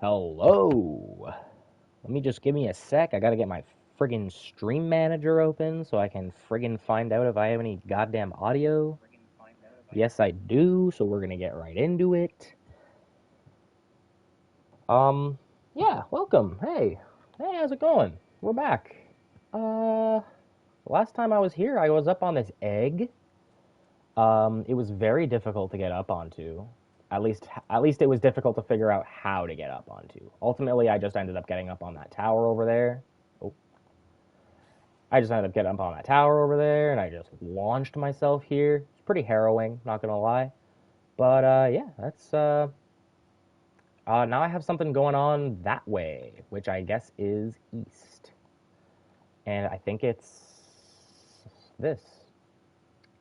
Hello. Let me just give me a sec. I gotta get my friggin' stream manager open so I can friggin' find out if I have any goddamn audio. Yes, I do, so we're gonna get right into it. Yeah, welcome. Hey, how's it going? We're back. Uh, last time I was here, I was up on this egg. It was very difficult to get up onto. At least it was difficult to figure out how to get up onto. Ultimately, I just ended up getting up on that tower over there. Oh, I just ended up getting up on that tower over there, and I just launched myself here. It's pretty harrowing, not gonna lie. But yeah, that's now I have something going on that way, which I guess is east, and I think it's this.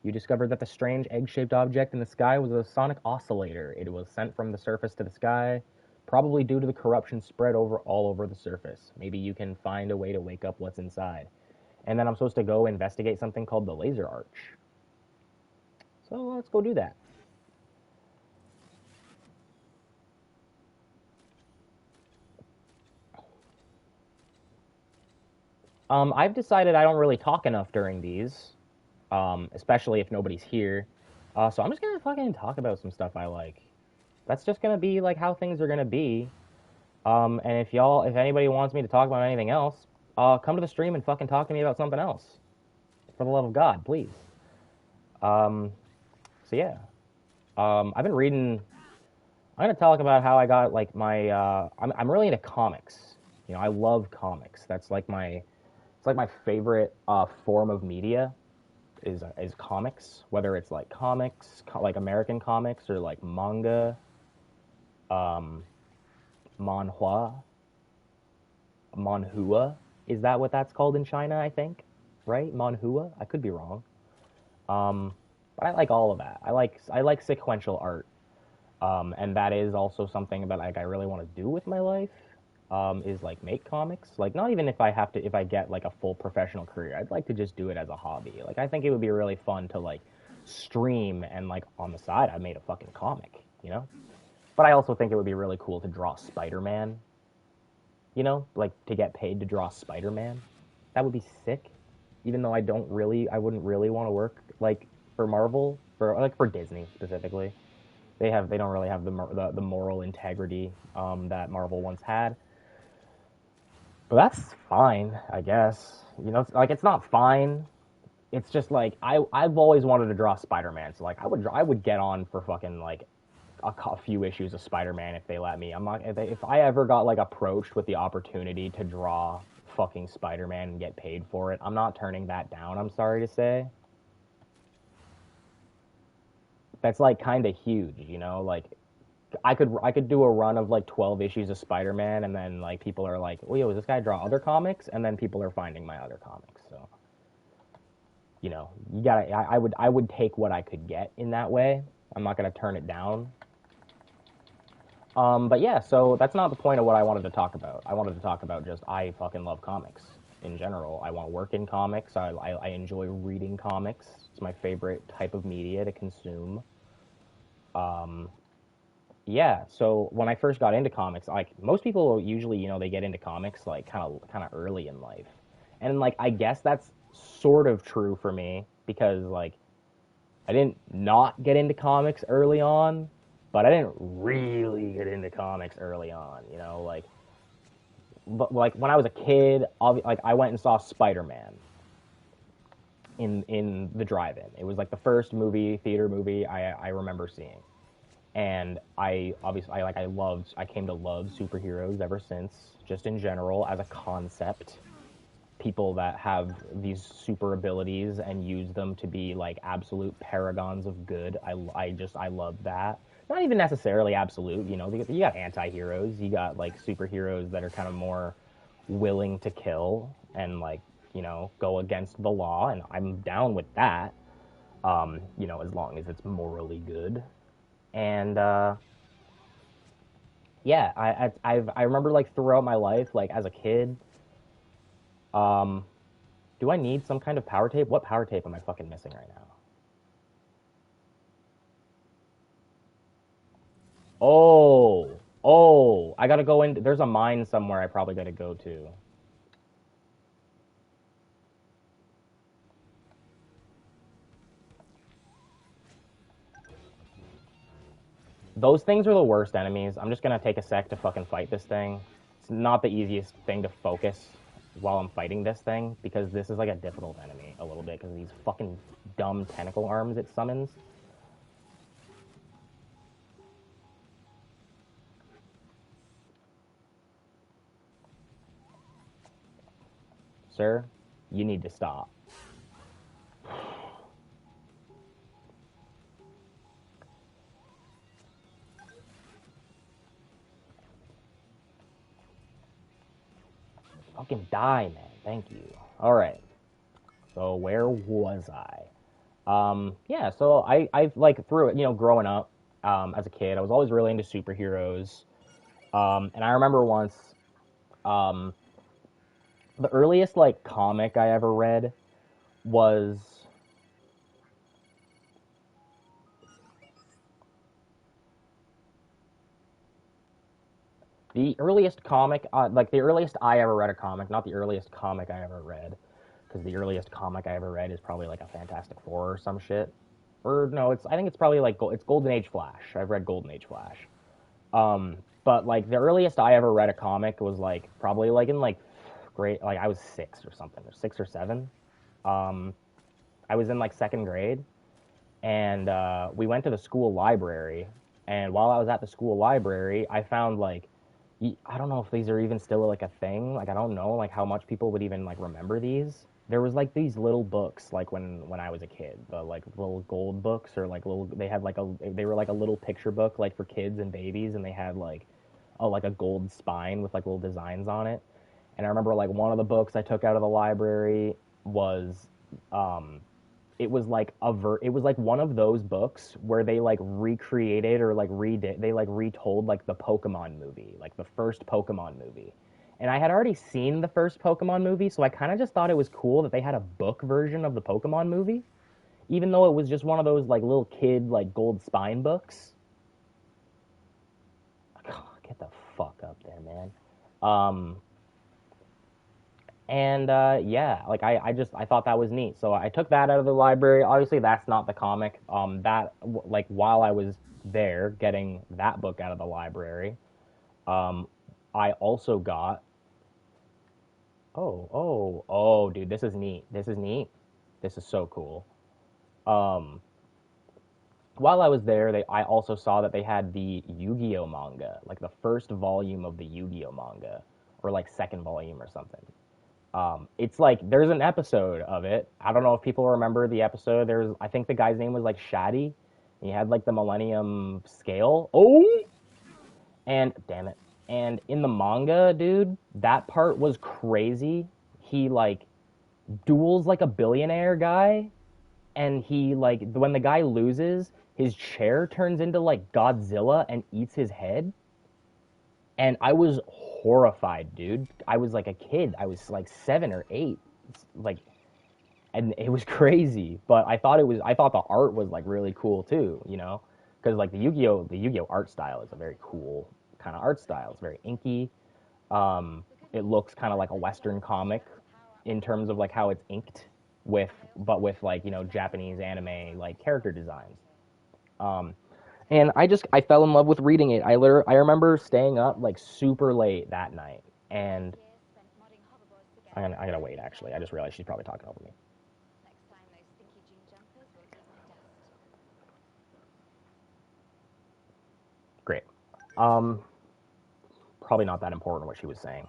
You discovered that the strange egg-shaped object in the sky was a sonic oscillator. It was sent from the surface to the sky, probably due to the corruption spread all over the surface. Maybe you can find a way to wake up what's inside. And then I'm supposed to go investigate something called the laser arch. So let's go do that. I've decided I don't really talk enough during these, especially if nobody's here. So I'm just gonna fucking talk about some stuff I like. That's just gonna be like how things are gonna be. And if anybody wants me to talk about anything else, come to the stream and fucking talk to me about something else. For the love of God, please. Um, so yeah, I've been reading. I'm gonna talk about how I got like my. I'm really into comics. You know, I love comics. It's like my favorite form of media is comics. Whether it's like like American comics or like manga, um, manhua, manhua. Is that what that's called in China? I think, right? Manhua. I could be wrong. Um, but I like all of that. I like sequential art, and that is also something that like I really want to do with my life. Is like make comics. Like not even if I get like a full professional career, I'd like to just do it as a hobby. Like I think it would be really fun to like stream and like on the side I made a fucking comic, you know? But I also think it would be really cool to draw Spider-Man, you know? Like to get paid to draw Spider-Man. That would be sick. Even though I wouldn't really want to work like for Marvel, for Disney specifically. They don't really have the moral integrity that Marvel once had. But that's fine, I guess. You know, like it's not fine. It's just like I've always wanted to draw Spider-Man, so like I would get on for fucking like a few issues of Spider-Man if they let me. I'm not if I ever got like approached with the opportunity to draw fucking Spider-Man and get paid for it, I'm not turning that down. I'm sorry to say. That's like kind of huge, you know. Like I could do a run of like 12 issues of Spider-Man, and then like people are like, "Oh, yo, does this guy draw other comics?" And then people are finding my other comics. So you know, you gotta. I would take what I could get in that way. I'm not gonna turn it down. But yeah, so that's not the point of what I wanted to talk about. I wanted to talk about just I fucking love comics in general. I want to work in comics. I enjoy reading comics. It's my favorite type of media to consume. Um, yeah, so when I first got into comics, like most people usually, you know, they get into comics like kind of early in life. And like I guess that's sort of true for me because like I didn't not get into comics early on, but I didn't really get into comics early on, you know, but like when I was a kid, like I went and saw Spider-Man in the drive-in. It was like the first theater movie I remember seeing. And I came to love superheroes ever since, just in general as a concept. People that have these super abilities and use them to be like absolute paragons of good. I love that. Not even necessarily absolute, you know. You got anti-heroes, you got like superheroes that are kind of more willing to kill and like, you know, go against the law, and I'm down with that. You know, as long as it's morally good. And yeah, I remember like throughout my life, like as a kid, um, do I need some kind of power tape? What power tape am I fucking missing right now? Oh, Oh, I gotta go in. There's a mine somewhere I probably gotta go to. Those things are the worst enemies. I'm just gonna take a sec to fucking fight this thing. It's not the easiest thing to focus while I'm fighting this thing because this is like a difficult enemy a little bit because of these fucking dumb tentacle arms it summons. Sir, you need to stop. Fucking die, man. Thank you. All right. So where was I? Yeah. So I like through it. Growing up, as a kid, I was always really into superheroes. And I remember once, um, the earliest like comic I ever read was the earliest comic, like the earliest I ever read a comic, not the earliest comic I ever read, because the earliest comic I ever read is probably like a Fantastic Four or some shit. Or no, I think it's probably like it's Golden Age Flash. I've read Golden Age Flash. But like the earliest I ever read a comic was like probably like in like grade, like I was six or something, or 6 or 7. Um, I was in like second grade, and we went to the school library. And while I was at the school library, I found like I don't know if these are even still like a thing. Like I don't know like how much people would even like remember these. There was like these little books like when I was a kid, the like little gold books or like little they were like a little picture book like for kids and babies, and they had like a gold spine with like little designs on it. And I remember like one of the books I took out of the library was um it was like one of those books where they like recreated or like redid they like retold like the Pokemon movie, like the first Pokemon movie. And I had already seen the first Pokemon movie, so I kind of just thought it was cool that they had a book version of the Pokemon movie, even though it was just one of those like little kid like gold spine books. Get the fuck up there, man. Um, and yeah, like I thought that was neat, so I took that out of the library. Obviously that's not the comic. Like while I was there getting that book out of the library, um I also got, dude, this is neat, this is so cool. um while I was there, I also saw that they had the Yu-Gi-Oh manga, like the first volume of the Yu-Gi-Oh manga, or like second volume or something. It's like there's an episode of it. I don't know if people remember the episode. I think the guy's name was like Shaddy. He had like the Millennium Scale. Oh, and damn it. And in the manga, dude, that part was crazy. He like duels like a billionaire guy, and he like when the guy loses, his chair turns into like Godzilla and eats his head. And I was horrified, dude. I was like a kid. I was like 7 or 8. Like, and it was crazy. But I thought the art was like really cool too. Because like the Yu-Gi-Oh art style is a very cool kind of art style. It's very inky. It looks kind of like a Western comic in terms of like how it's inked but with like Japanese anime like character designs. Um, and I fell in love with reading it. I remember staying up like super late that night, and I gotta wait. Actually, I just realized she's probably talking over me. Great. Um, Probably not that important what she was saying.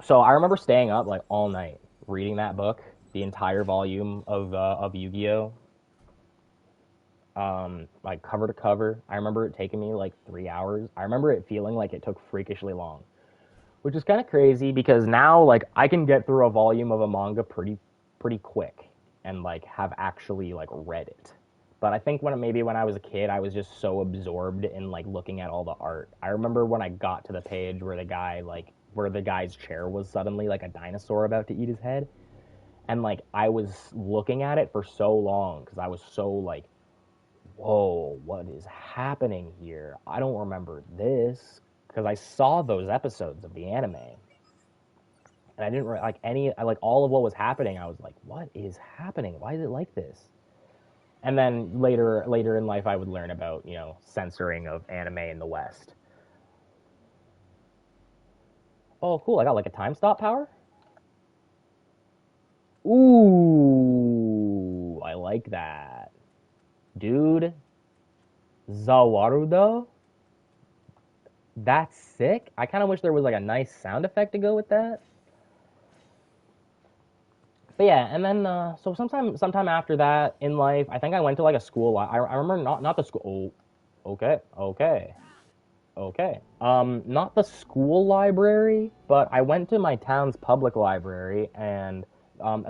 So I remember staying up like all night reading that book, the entire volume of Yu-Gi-Oh, like cover to cover. I remember it taking me like 3 hours. I remember it feeling like it took freakishly long, which is kind of crazy because now like I can get through a volume of a manga pretty quick and like have actually like read it. But I think when I was a kid, I was just so absorbed in like looking at all the art. I remember when I got to the page where the guy's chair was suddenly like a dinosaur about to eat his head, and like I was looking at it for so long because I was so like whoa, what is happening here? I don't remember this because I saw those episodes of the anime and I didn't like any, I like all of what was happening. I was like, what is happening? Why is it like this? And then later in life, I would learn about censoring of anime in the West. Oh, cool! I got like a time stop power. Ooh, I like that, dude. Zawarudo. That's sick. I kind of wish there was like a nice sound effect to go with that. But yeah, and then so sometime after that in life, I think I went to like a school. I remember not the school. Oh, okay. Not the school library, but I went to my town's public library, and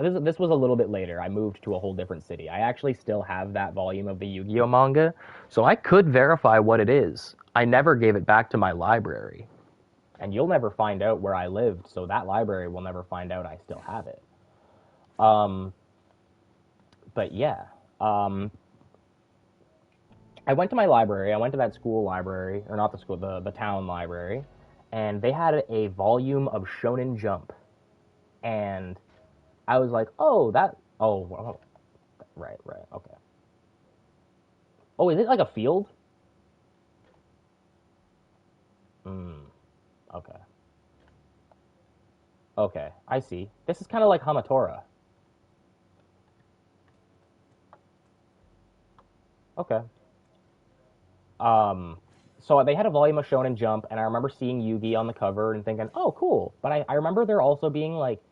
this was a little bit later. I moved to a whole different city. I actually still have that volume of the Yu-Gi-Oh manga, so I could verify what it is. I never gave it back to my library, and you'll never find out where I lived, so that library will never find out I still have it. Um, but yeah, um, I went to my library. I went to that school library, or not the school, the town library, and they had a volume of Shonen Jump, and I was like, oh, that, oh, right, okay. Oh, is it like a field? Hmm. Okay. Okay, I see. This is kind of like Hamatora. Okay. Um, so they had a volume of Shonen Jump, and I remember seeing Yugi on the cover and thinking, oh, cool. But I remember there also being like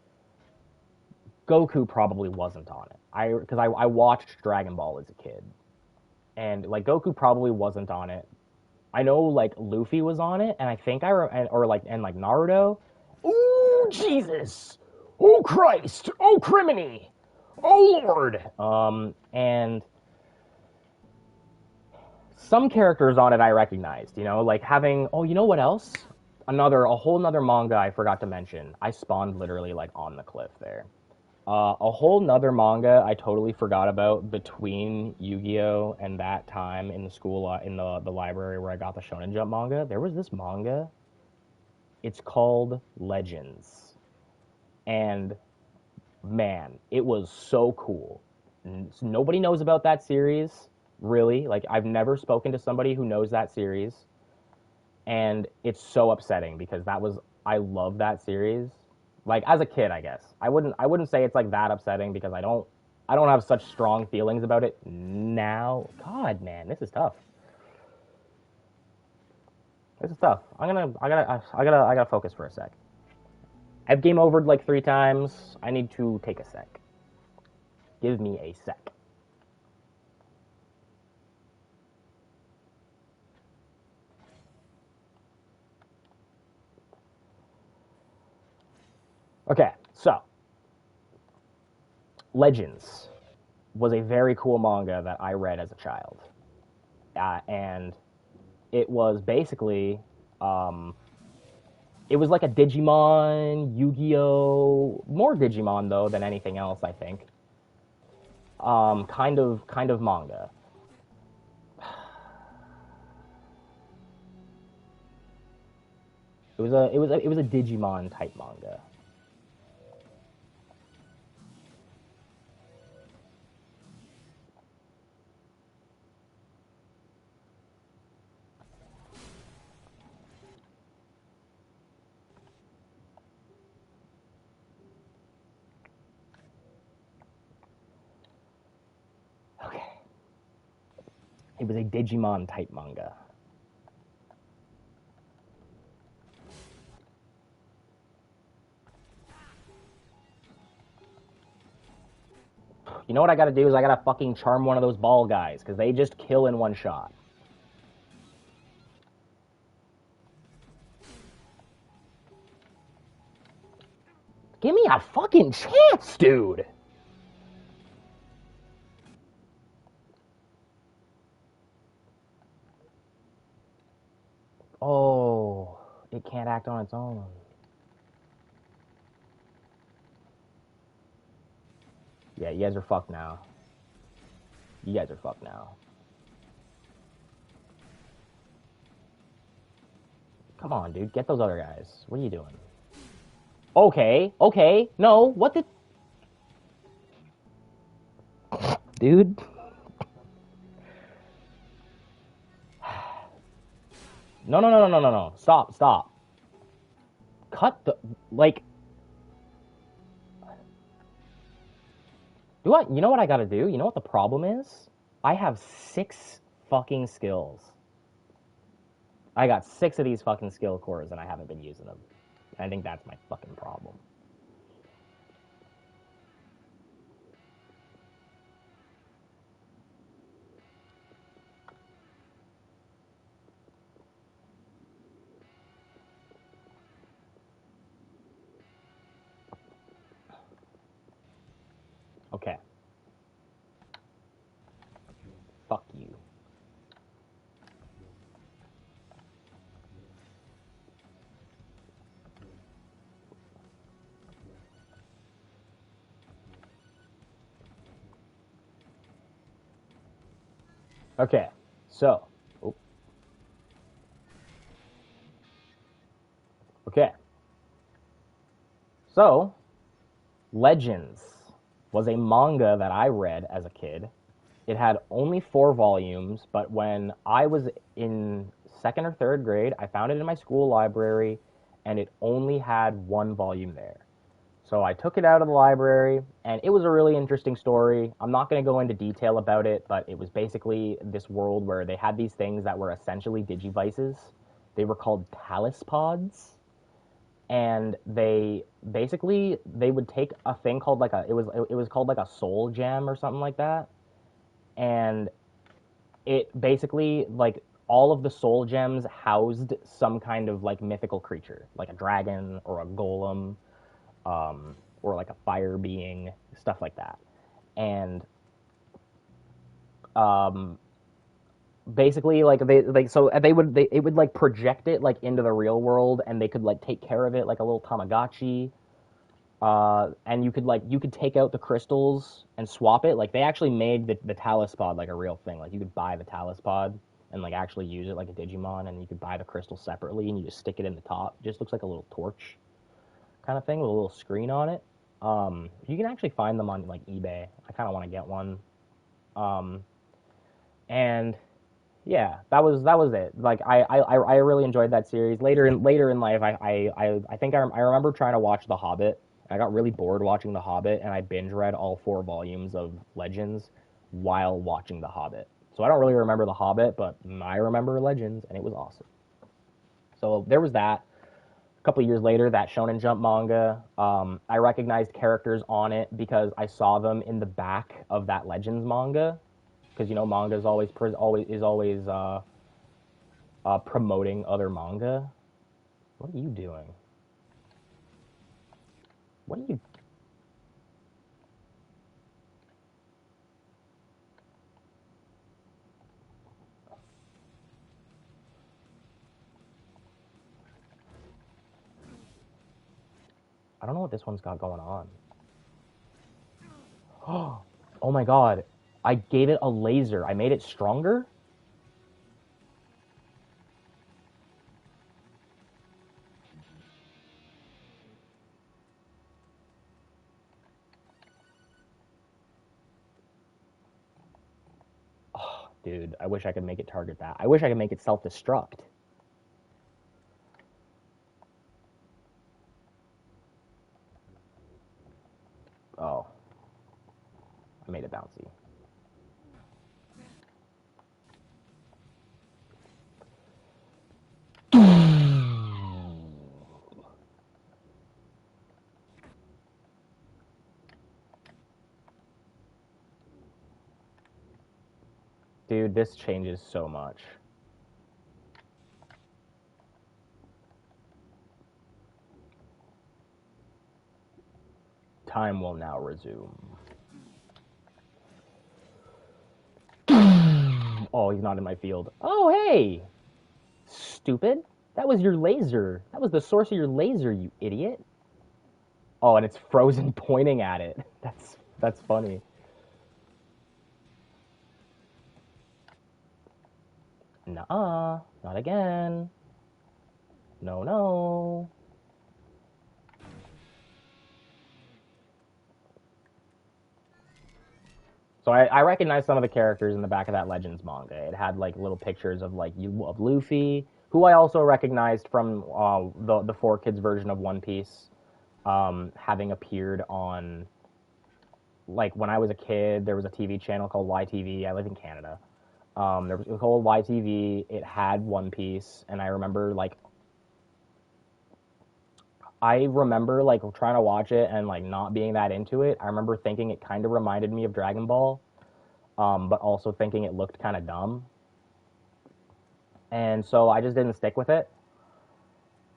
Goku probably wasn't on it. I watched Dragon Ball as a kid, and like Goku probably wasn't on it. I know like Luffy was on it, and I think or like and like Naruto. Ooh, Jesus! Oh Christ! Oh criminy! Oh Lord! And some characters on it I recognized. Like having. Oh, you know what else? A whole nother manga I forgot to mention. I spawned literally like on the cliff there. A whole nother manga I totally forgot about between Yu-Gi-Oh and that time in the school in the library where I got the Shonen Jump manga. There was this manga. It's called Legends, and man, it was so cool. Nobody knows about that series, really. Like I've never spoken to somebody who knows that series, and it's so upsetting because I love that series. Like as a kid, I guess I wouldn't say it's like that upsetting because I don't have such strong feelings about it now. God, man, this is tough. This is tough. I gotta focus for a sec. I've game overed like 3 times. I need to take a sec. Give me a sec. Okay, so Legends was a very cool manga that I read as a child, and it was basically um, it was like a Digimon, Yu-Gi-Oh, more Digimon though than anything else, I think. Kind of manga. It was a Digimon type manga. Okay, it was a Digimon type manga. You know what I gotta do is I gotta fucking charm one of those ball guys because they just kill in one shot. Give me a fucking chance, dude. Oh, it can't act on its own. Yeah, you guys are fucked now. You guys are fucked now. Come on, dude. Get those other guys. What are you doing? Okay, okay. No, what the... Dude. No, no, no, no, no, no, no. Stop, stop. Cut the... Like... You know what I gotta do? You know what the problem is? I have 6 fucking skills. I got 6 of these fucking skill cores and I haven't been using them. I think that's my fucking problem. Okay. Fuck you. Okay. So. Oh, okay. So, Legends was a manga that I read as a kid. It had only 4 volumes, but when I was in second or third grade, I found it in my school library, and it only had 1 volume there. So I took it out of the library, and it was a really interesting story. I'm not going to go into detail about it, but it was basically this world where they had these things that were essentially digivices. They were called talispods, and they would take a thing called like a it was called like a soul gem or something like that, and it basically like all of the soul gems housed some kind of like mythical creature, like a dragon or a golem, or like a fire being, stuff like that. And um, basically, like it would like project it like into the real world, and they could like take care of it like a little Tamagotchi. And you could take out the crystals and swap it. Like they actually made the Talispod like a real thing. Like you could buy the Talispod and like actually use it like a Digimon, and you could buy the crystal separately, and you just stick it in the top. It just looks like a little torch kind of thing with a little screen on it. You can actually find them on like eBay. I kind of want to get one. Um, and yeah, that was it. Like I really enjoyed that series. Later in life, I think I remember trying to watch The Hobbit. I got really bored watching The Hobbit, and I binge read all 4 volumes of Legends while watching The Hobbit. So I don't really remember The Hobbit, but I remember Legends, and it was awesome. So there was that. A couple years later, that Shonen Jump manga, I recognized characters on it because I saw them in the back of that Legends manga. Because manga is always promoting other manga. What are you doing? What are you? I don't know what this one's got going on. Oh my god! I gave it a laser. I made it stronger. Oh, dude, I wish I could make it target that. I wish I could make it self-destruct. Oh, I made it bouncy. Dude, this changes so much. Time will now resume. Oh, he's not in my field. Oh, hey! Stupid. That was your laser. That was the source of your laser, you idiot. Oh, and it's frozen pointing at it. That's funny. Nuh-uh. Not again. No, no. So I recognized some of the characters in the back of that Legends manga. It had like little pictures of like of Luffy, who I also recognized from the 4 Kids version of One Piece, having appeared on, like, when I was a kid. There was a TV channel called YTV. I live in Canada. There was called YTV. It had One Piece, and I remember like trying to watch it and like not being that into it. I remember thinking it kind of reminded me of Dragon Ball, but also thinking it looked kind of dumb. And so I just didn't stick with it,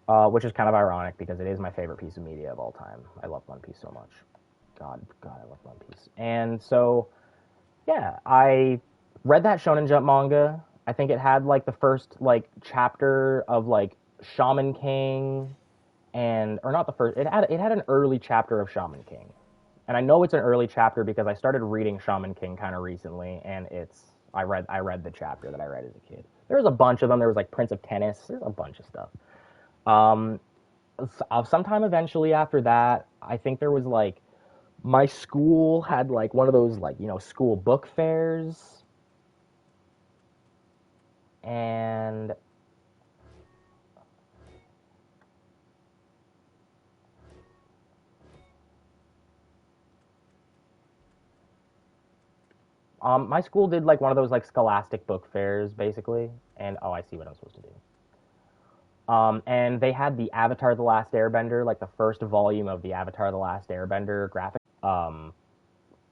which is kind of ironic because it is my favorite piece of media of all time. I love One Piece so much. God, I love One Piece. And so, yeah, I read that Shonen Jump manga. I think it had like the first like chapter of like Shaman King, and or not the first. It had an early chapter of Shaman King, and I know it's an early chapter because I started reading Shaman King kind of recently, and I read the chapter that I read as a kid. There was a bunch of them. There was like Prince of Tennis. There's a bunch of stuff. Um, Sometime eventually after that, I think there was like my school had like one of those like school book fairs, and my school did like one of those like scholastic book fairs basically. And oh, I see what I'm supposed to do. And they had the Avatar: The Last Airbender, like the first volume of the Avatar: The Last Airbender graphic.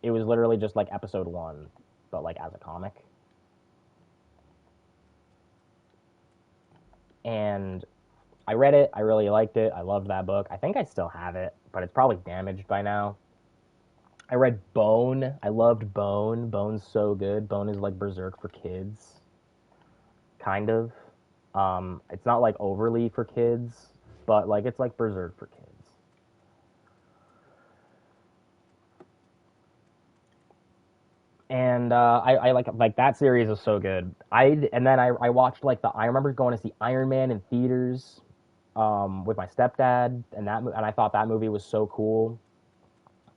It was literally just like episode one, but like as a comic. And I read it. I really liked it. I loved that book. I think I still have it, but it's probably damaged by now. I read Bone. I loved Bone. Bone's so good. Bone is like Berserk for kids, kind of. It's not like overly for kids, but like it's like Berserk for kids. And I like that series is so good. And then I watched like I remember going to see Iron Man in theaters, with my stepdad, and I thought that movie was so cool.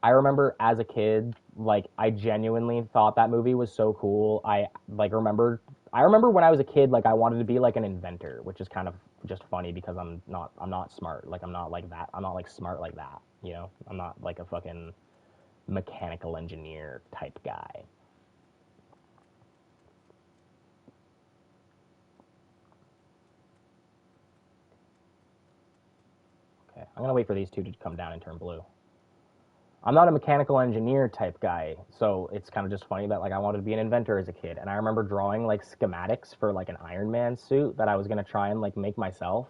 I remember as a kid, like I genuinely thought that movie was so cool. I remember when I was a kid, like I wanted to be like an inventor, which is kind of just funny because I'm not smart. Like I'm not like that. I'm not like smart like that. I'm not like a fucking mechanical engineer type guy. Okay, I'm gonna wait for these two to come down and turn blue. I'm not a mechanical engineer type guy, so it's kind of just funny that like I wanted to be an inventor as a kid, and I remember drawing like schematics for like an Iron Man suit that I was gonna try and like make myself,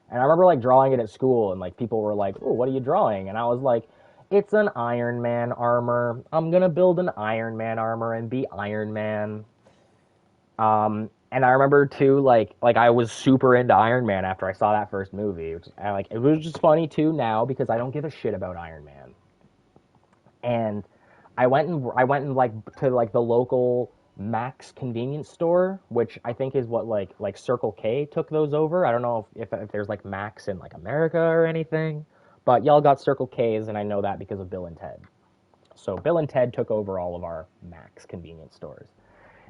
and I remember like drawing it at school, and like people were like, "Oh, what are you drawing?" And I was like, "It's an Iron Man armor. I'm gonna build an Iron Man armor and be Iron Man." And I remember too, like I was super into Iron Man after I saw that first movie. It was just funny too now because I don't give a shit about Iron Man. And I went and like to like the local Max convenience store, which I think is what like Circle K took those over. I don't know if there's like Max in like America or anything, but y'all got Circle K's, and I know that because of Bill and Ted. So Bill and Ted took over all of our Max convenience stores.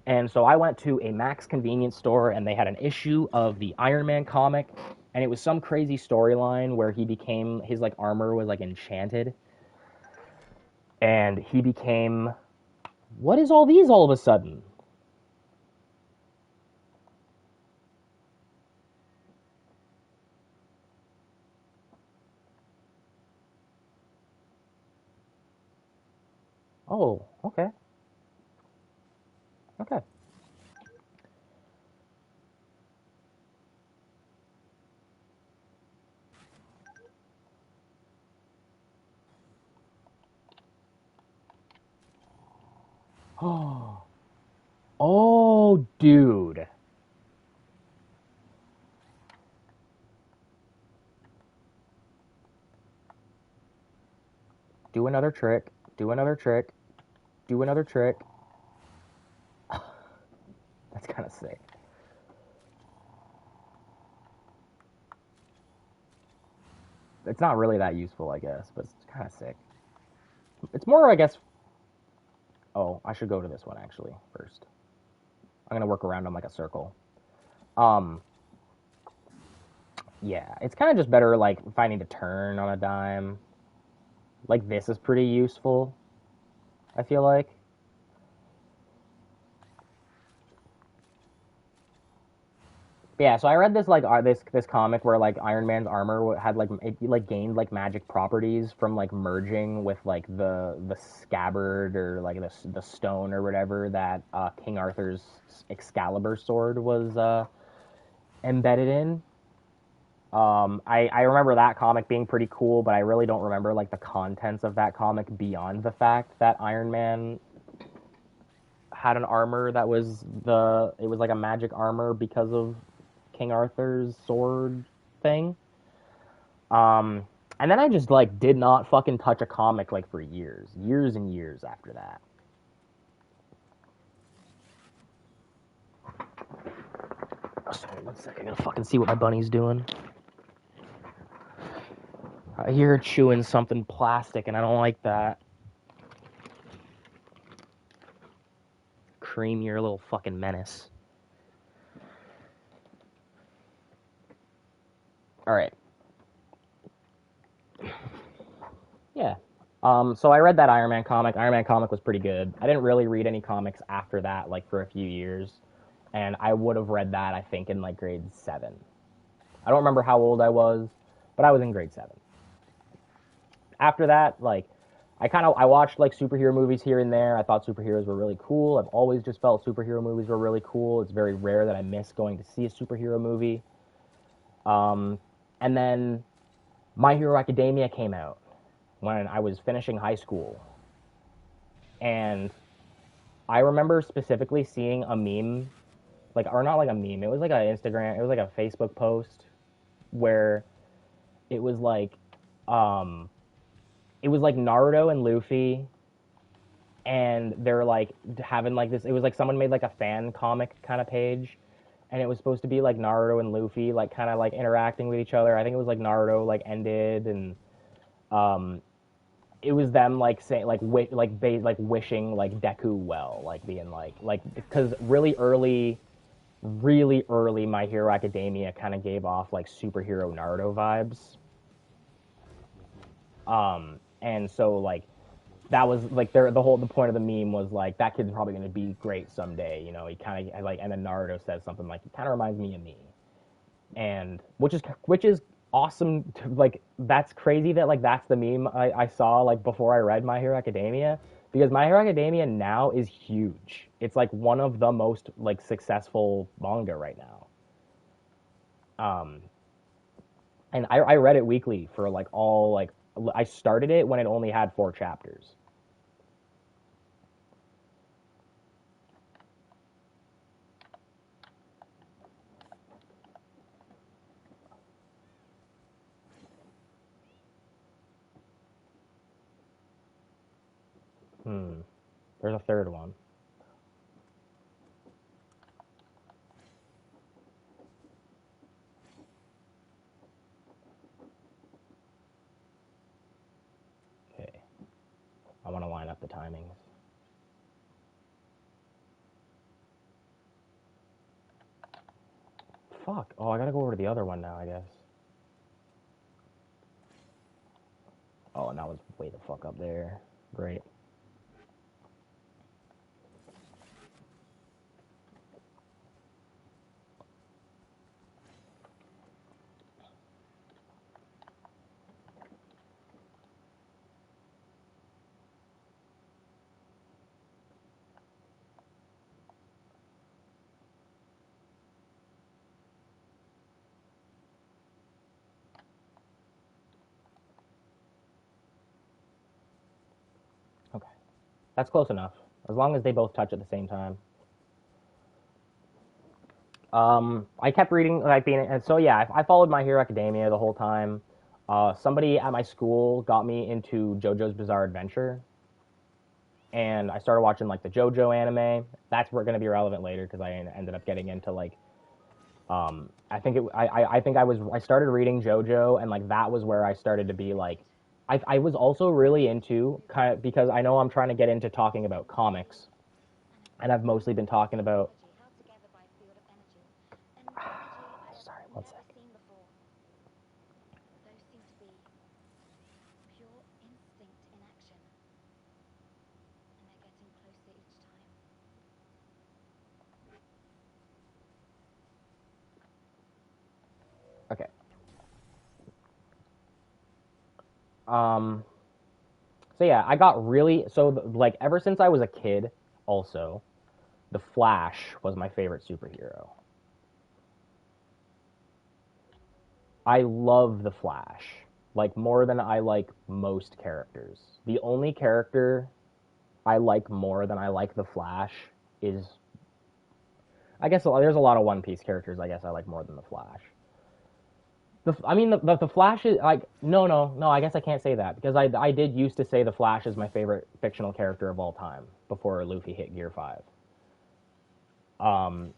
And so I went to a Max convenience store, and they had an issue of the Iron Man comic, and it was some crazy storyline where his like armor was like enchanted, and he became, what is all these all of a sudden? Oh, okay, okay. Oh, oh, dude. Do another trick. Do another trick. Do another trick. That's kind of sick. It's not really that useful, I guess, but it's kind of sick. It's more, I guess. Oh, I should go to this one actually first. I'm gonna work around on like a circle. Um, yeah, it's kind of just better like finding to turn on a dime. Like this is pretty useful. I feel like. Yeah, so I read this like this comic where like Iron Man's armor had like it like gained like magic properties from like merging with like the scabbard or like the stone or whatever that King Arthur's Excalibur sword was embedded in. I remember that comic being pretty cool, but I really don't remember like the contents of that comic beyond the fact that Iron Man had an armor that was it was like a magic armor because of King Arthur's sword thing. Um, and then I just like did not fucking touch a comic like for years and years after that. Oh, sorry, 1 second. I gotta fucking see what my bunny's doing. I hear her chewing something plastic, and I don't like that. Cream, you're a little fucking menace. All right. Yeah. So I read that Iron Man comic. Iron Man comic was pretty good. I didn't really read any comics after that, like for a few years, and I would have read that I think in like grade 7. I don't remember how old I was, but I was in grade 7. After that, like I watched like superhero movies here and there. I thought superheroes were really cool. I've always just felt superhero movies were really cool. It's very rare that I miss going to see a superhero movie. Um, and then My Hero Academia came out when I was finishing high school, and I remember specifically seeing a meme, like or not like a meme. It was like a Instagram. It was like a Facebook post where it was like, um, it was like Naruto and Luffy, and they're like having like this. It was like someone made like a fan comic kind of page, and it was supposed to be like Naruto and Luffy like kind of like interacting with each other. I think it was like Naruto like ended, and um, it was them like saying like wishing like Deku well, like being like because really early My Hero Academia kind of gave off like superhero Naruto vibes. And so like that was like the point of the meme was like that kid's probably going to be great someday, you know. He kind of like, and then Naruto says something like, he kind of reminds me of me, and which is awesome. Like that's crazy that like that's the meme I saw like before I read My Hero Academia, because My Hero Academia now is huge. It's like one of the most like successful manga right now. Um, and I read it weekly for like all like I started it when it only had 4 chapters. Hmm. There's a third one. Okay. I want to line up the timings. Fuck. Oh, I gotta go over to the other one now, I guess. Oh, and that was way the fuck up there. Great. Okay. That's close enough. As long as they both touch at the same time. I kept reading, like being, and so yeah, I followed My Hero Academia the whole time. Somebody at my school got me into JoJo's Bizarre Adventure, and I started watching like the JoJo anime. That's going to be relevant later because I ended up getting into like I started reading JoJo, and like that was where I started to be like, I was also really into kind of because I know I'm trying to get into talking about comics, and I've mostly been talking about. Sorry, one sec. Okay. Um. So yeah, I got really like ever since I was a kid. Also, the Flash was my favorite superhero. I love the Flash like more than I like most characters. The only character I like more than I like the Flash is I guess there's a lot of One Piece characters I guess I like more than the Flash. I mean the Flash is like no I guess I can't say that because I did used to say the Flash is my favorite fictional character of all time before Luffy hit Gear 5. Um,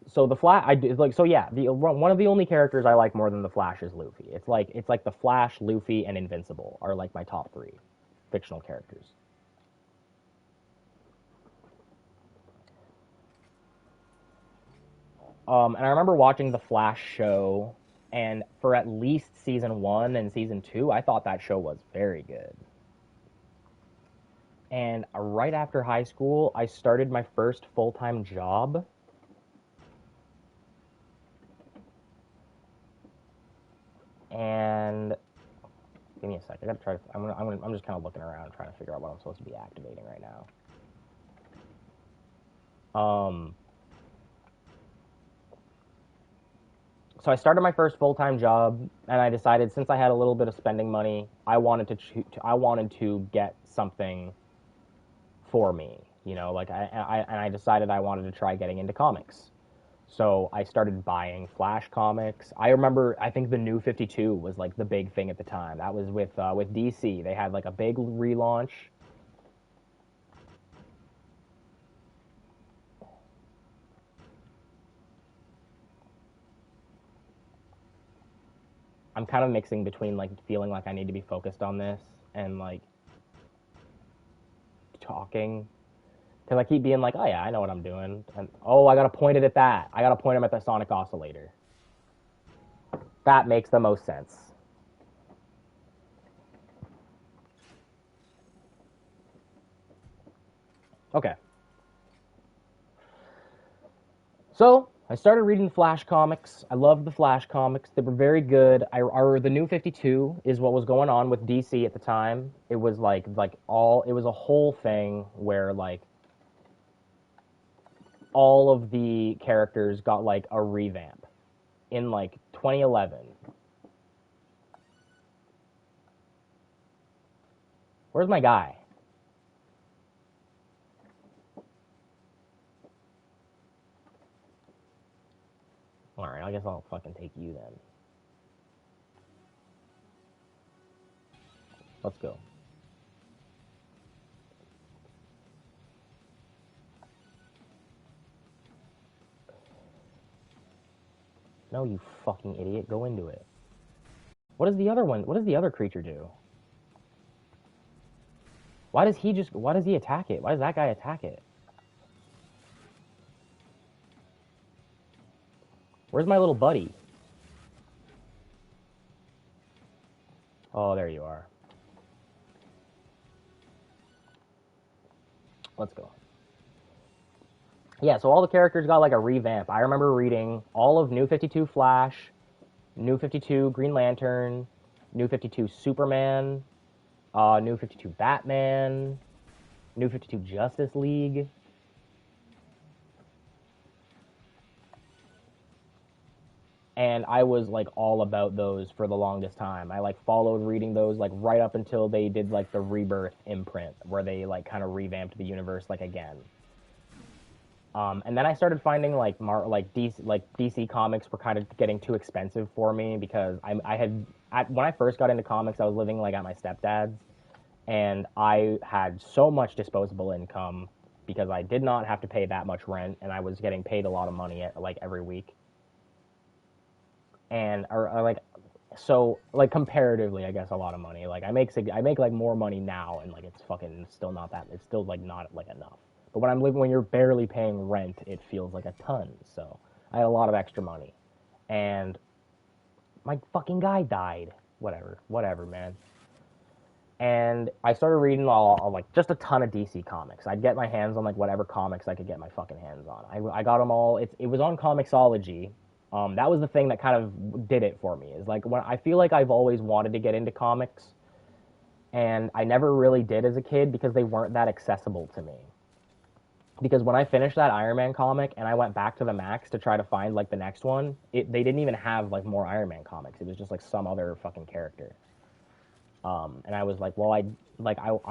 so the Flash I did like so yeah the one of the only characters I like more than the Flash is Luffy. It's like the Flash, Luffy, and Invincible are like my top three fictional characters. And I remember watching the Flash show, and for at least season one and season two, I thought that show was very good. And right after high school, I started my first full time job. And give me a sec. I gotta try to. I'm just kind of looking around, trying to figure out what I'm supposed to be activating right now. So I started my first full time job, and I decided since I had a little bit of spending money, I wanted to get something for me. You know, like I decided I wanted to try getting into comics. So I started buying Flash comics. I remember, I think the New 52 was like the big thing at the time. That was with DC. They had like a big relaunch. I'm kind of mixing between like feeling like I need to be focused on this and like talking because I keep being like, oh yeah, I know what I'm doing, and oh, I gotta point it at that. I gotta point him at the sonic oscillator. That makes the most sense. Okay, so I started reading the Flash comics. I loved the Flash comics. They were very good. The New 52 is what was going on with DC at the time. It was it was a whole thing where like all of the characters got like a revamp in like 2011. Where's my guy? All right, I guess I'll fucking take you then. Let's go. No, you fucking idiot. Go into it. What does the other one? What does the other creature do? Why does he attack it? Why does that guy attack it? Where's my little buddy? Oh, there you are. Let's go. Yeah, so all the characters got like a revamp. I remember reading all of New 52 Flash, New 52 Green Lantern, New 52 Superman, New 52 Batman, New 52 Justice League. And I was like all about those for the longest time. I like followed reading those like right up until they did like the Rebirth imprint where they like kind of revamped the universe like again. And then I started finding DC comics were kind of getting too expensive for me because when I first got into comics I was living like at my stepdad's and I had so much disposable income because I did not have to pay that much rent, and I was getting paid a lot of money like every week, and or like so like comparatively, I guess a lot of money. Like I make like more money now, and like it's fucking still not that. It's still like not like enough. But when you're barely paying rent, it feels like a ton. So I had a lot of extra money, and my fucking guy died. Whatever, man. And I started reading all like just a ton of DC comics. I'd get my hands on like whatever comics I could get my fucking hands on. I got them all. It was on Comixology. That was the thing that kind of did it for me. Is like when I feel like I've always wanted to get into comics, and I never really did as a kid because they weren't that accessible to me. Because when I finished that Iron Man comic and I went back to the Max to try to find like the next one, they didn't even have like more Iron Man comics. It was just like some other fucking character. And I was like, well, I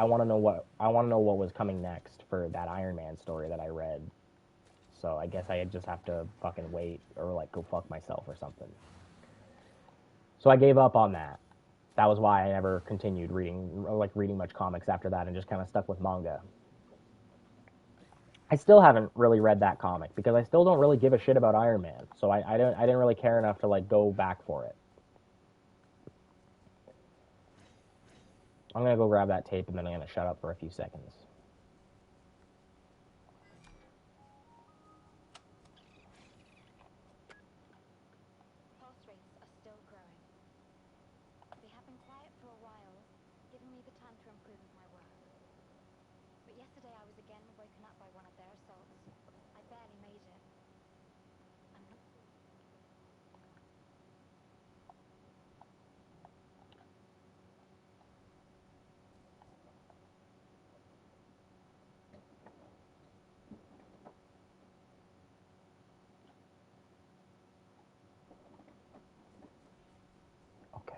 want to know what was coming next for that Iron Man story that I read. So I guess I just have to fucking wait or like go fuck myself or something. So I gave up on that. That was why I never continued reading much comics after that, and just kind of stuck with manga. I still haven't really read that comic because I still don't really give a shit about Iron Man. So I didn't really care enough to like go back for it. I'm gonna go grab that tape and then I'm gonna shut up for a few seconds. Pulse rates are still growing. They have been quiet for a while, giving me the time to improve my work. But yesterday I was again woken up by one of their assaults. I barely made it. I'm not... Okay.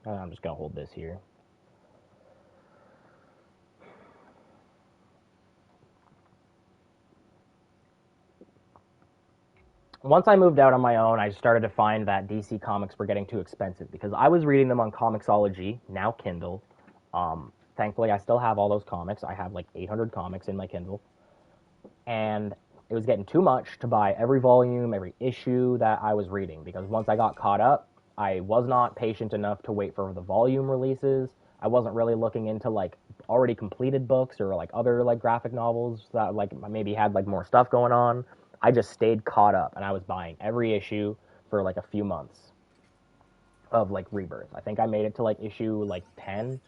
I'm just gonna hold this here. Once I moved out on my own, I started to find that DC comics were getting too expensive because I was reading them on Comixology, now Kindle. Thankfully, I still have all those comics. I have like 800 comics in my Kindle, and it was getting too much to buy every volume, every issue that I was reading because once I got caught up, I was not patient enough to wait for the volume releases. I wasn't really looking into like already completed books or like other like graphic novels that like maybe had like more stuff going on. I just stayed caught up and I was buying every issue for like a few months of like Rebirth. I think I made it to like issue like 10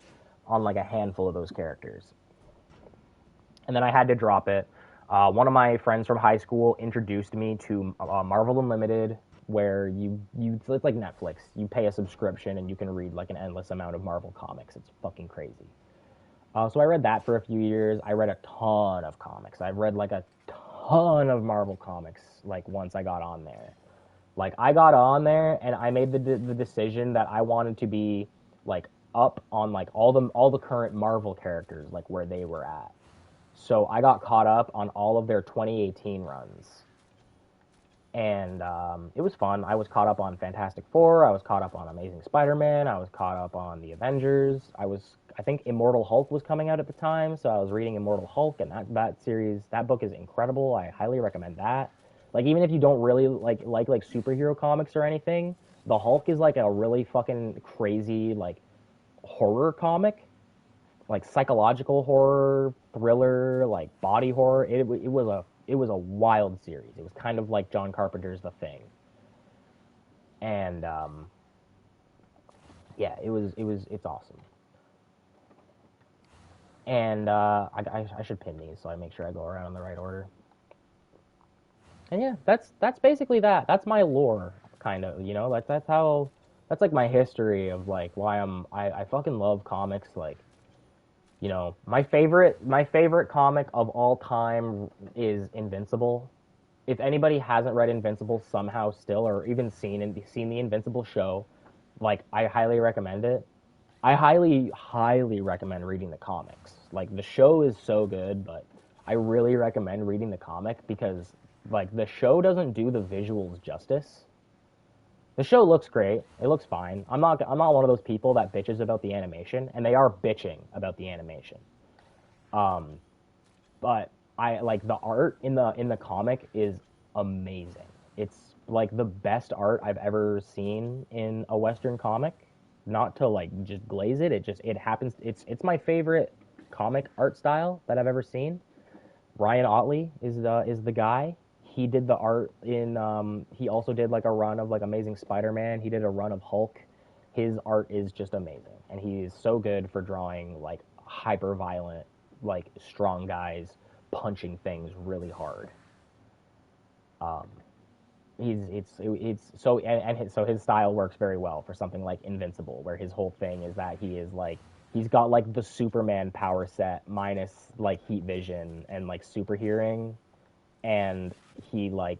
on like a handful of those characters. And then I had to drop it. One of my friends from high school introduced me to Marvel Unlimited, where it's like Netflix. You pay a subscription and you can read like an endless amount of Marvel comics. It's fucking crazy. So I read that for a few years. I read a ton of comics. I've read like a ton of Marvel comics. Like once I got on there, like I got on there and I made the decision that I wanted to be like up on like all the current Marvel characters, like where they were at. So I got caught up on all of their 2018 runs, and it was fun. I was caught up on Fantastic Four. I was caught up on Amazing Spider-Man. I was caught up on the Avengers. I think Immortal Hulk was coming out at the time, so I was reading Immortal Hulk, and that book is incredible. I highly recommend that. Like even if you don't really like superhero comics or anything, the Hulk is like a really fucking crazy like horror comic, like psychological horror, thriller, like body horror. It was a wild series. It was kind of like John Carpenter's The Thing, and yeah, it's awesome. And I should pin these so I make sure I go around in the right order. And yeah, that's basically that. That's my lore, kind of. You know, like that's like my history of like why I fucking love comics. Like, you know, my favorite comic of all time is Invincible. If anybody hasn't read Invincible somehow still, or even seen the Invincible show, like I highly recommend it. I highly recommend reading the comics. Like the show is so good, but I really recommend reading the comic because like the show doesn't do the visuals justice. The show looks great. It looks fine. I'm not one of those people that bitches about the animation, and they are bitching about the animation. Um, but I like the art in the comic is amazing. It's like the best art I've ever seen in a Western comic. Not to like just glaze it. It happens. It's my favorite comic art style that I've ever seen. Ryan Otley is the guy. He did the art in. He also did like a run of like Amazing Spider-Man. He did a run of Hulk. His art is just amazing, and he is so good for drawing like hyper violent, like strong guys punching things really hard. Um, it's so so his style works very well for something like Invincible, where his whole thing is that he is like he's got like the Superman power set minus like heat vision and like super hearing, and he like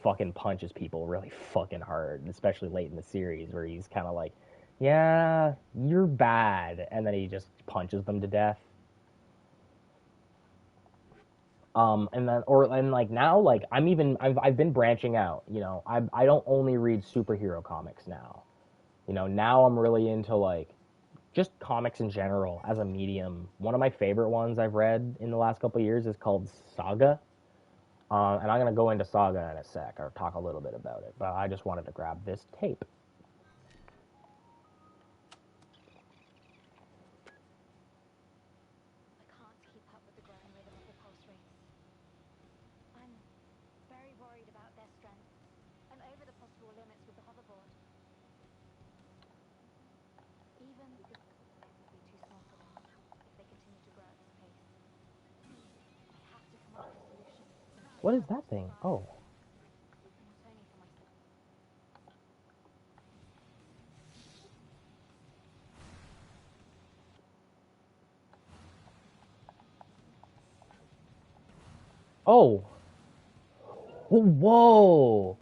fucking punches people really fucking hard, especially late in the series where he's kind of like, yeah, you're bad, and then he just punches them to death. And then or and like now like I've been branching out. I don't only read superhero comics now. Now I'm really into like just comics in general as a medium. One of my favorite ones I've read in the last couple of years is called Saga. And I'm gonna go into Saga in a sec or talk a little bit about it. But I just wanted to grab this tape. I can't keep up with the growing rhythm of the pulse rates. I'm very worried about their strength and over the possible limits with the hoverboard. Even the will be too small for them if they continue to grow at this pace. I have to come up with a solution. What is Not that just for thing? Father, Oh, not only for myself. oh, whoa.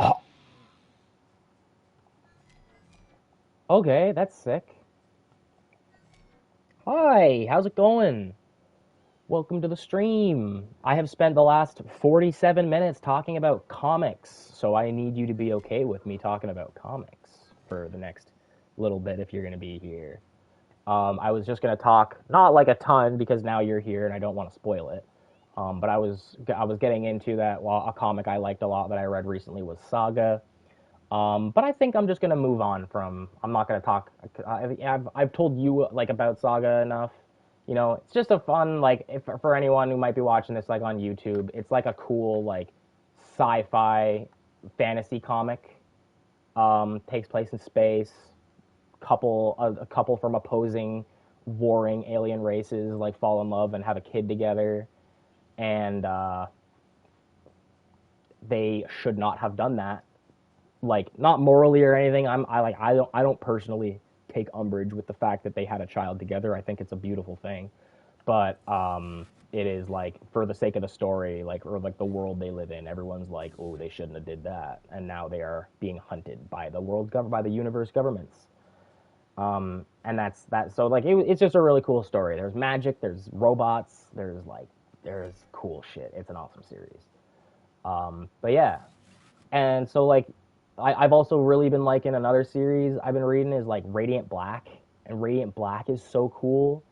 Oh, okay, that's sick. Hi, how's it going? Welcome to the stream. I have spent the last 47 minutes talking about comics, so I need you to be okay with me talking about comics for the next little bit if you're going to be here. I was just going to talk, not like a ton because now you're here and I don't want to spoil it. But I was getting into that. Well, a comic I liked a lot that I read recently was Saga. But I think I'm just gonna move on from. I'm not gonna talk. I've told you like about Saga enough. It's just a fun like if for anyone who might be watching this like on YouTube. It's like a cool like sci-fi fantasy comic. Takes place in space. A couple from opposing warring alien races like fall in love and have a kid together, and they should not have done that, like not morally or anything. I don't personally take umbrage with the fact that they had a child together. I think it's a beautiful thing, but it is like for the sake of the story, like or like the world they live in, everyone's like, oh, they shouldn't have did that, and now they are being hunted by by the universe governments. And that's that. So like it's just a really cool story. There's magic, there's robots, there's cool shit. It's an awesome series. But yeah, and so like I've also really been liking another series I've been reading is like Radiant Black, and Radiant Black is so cool.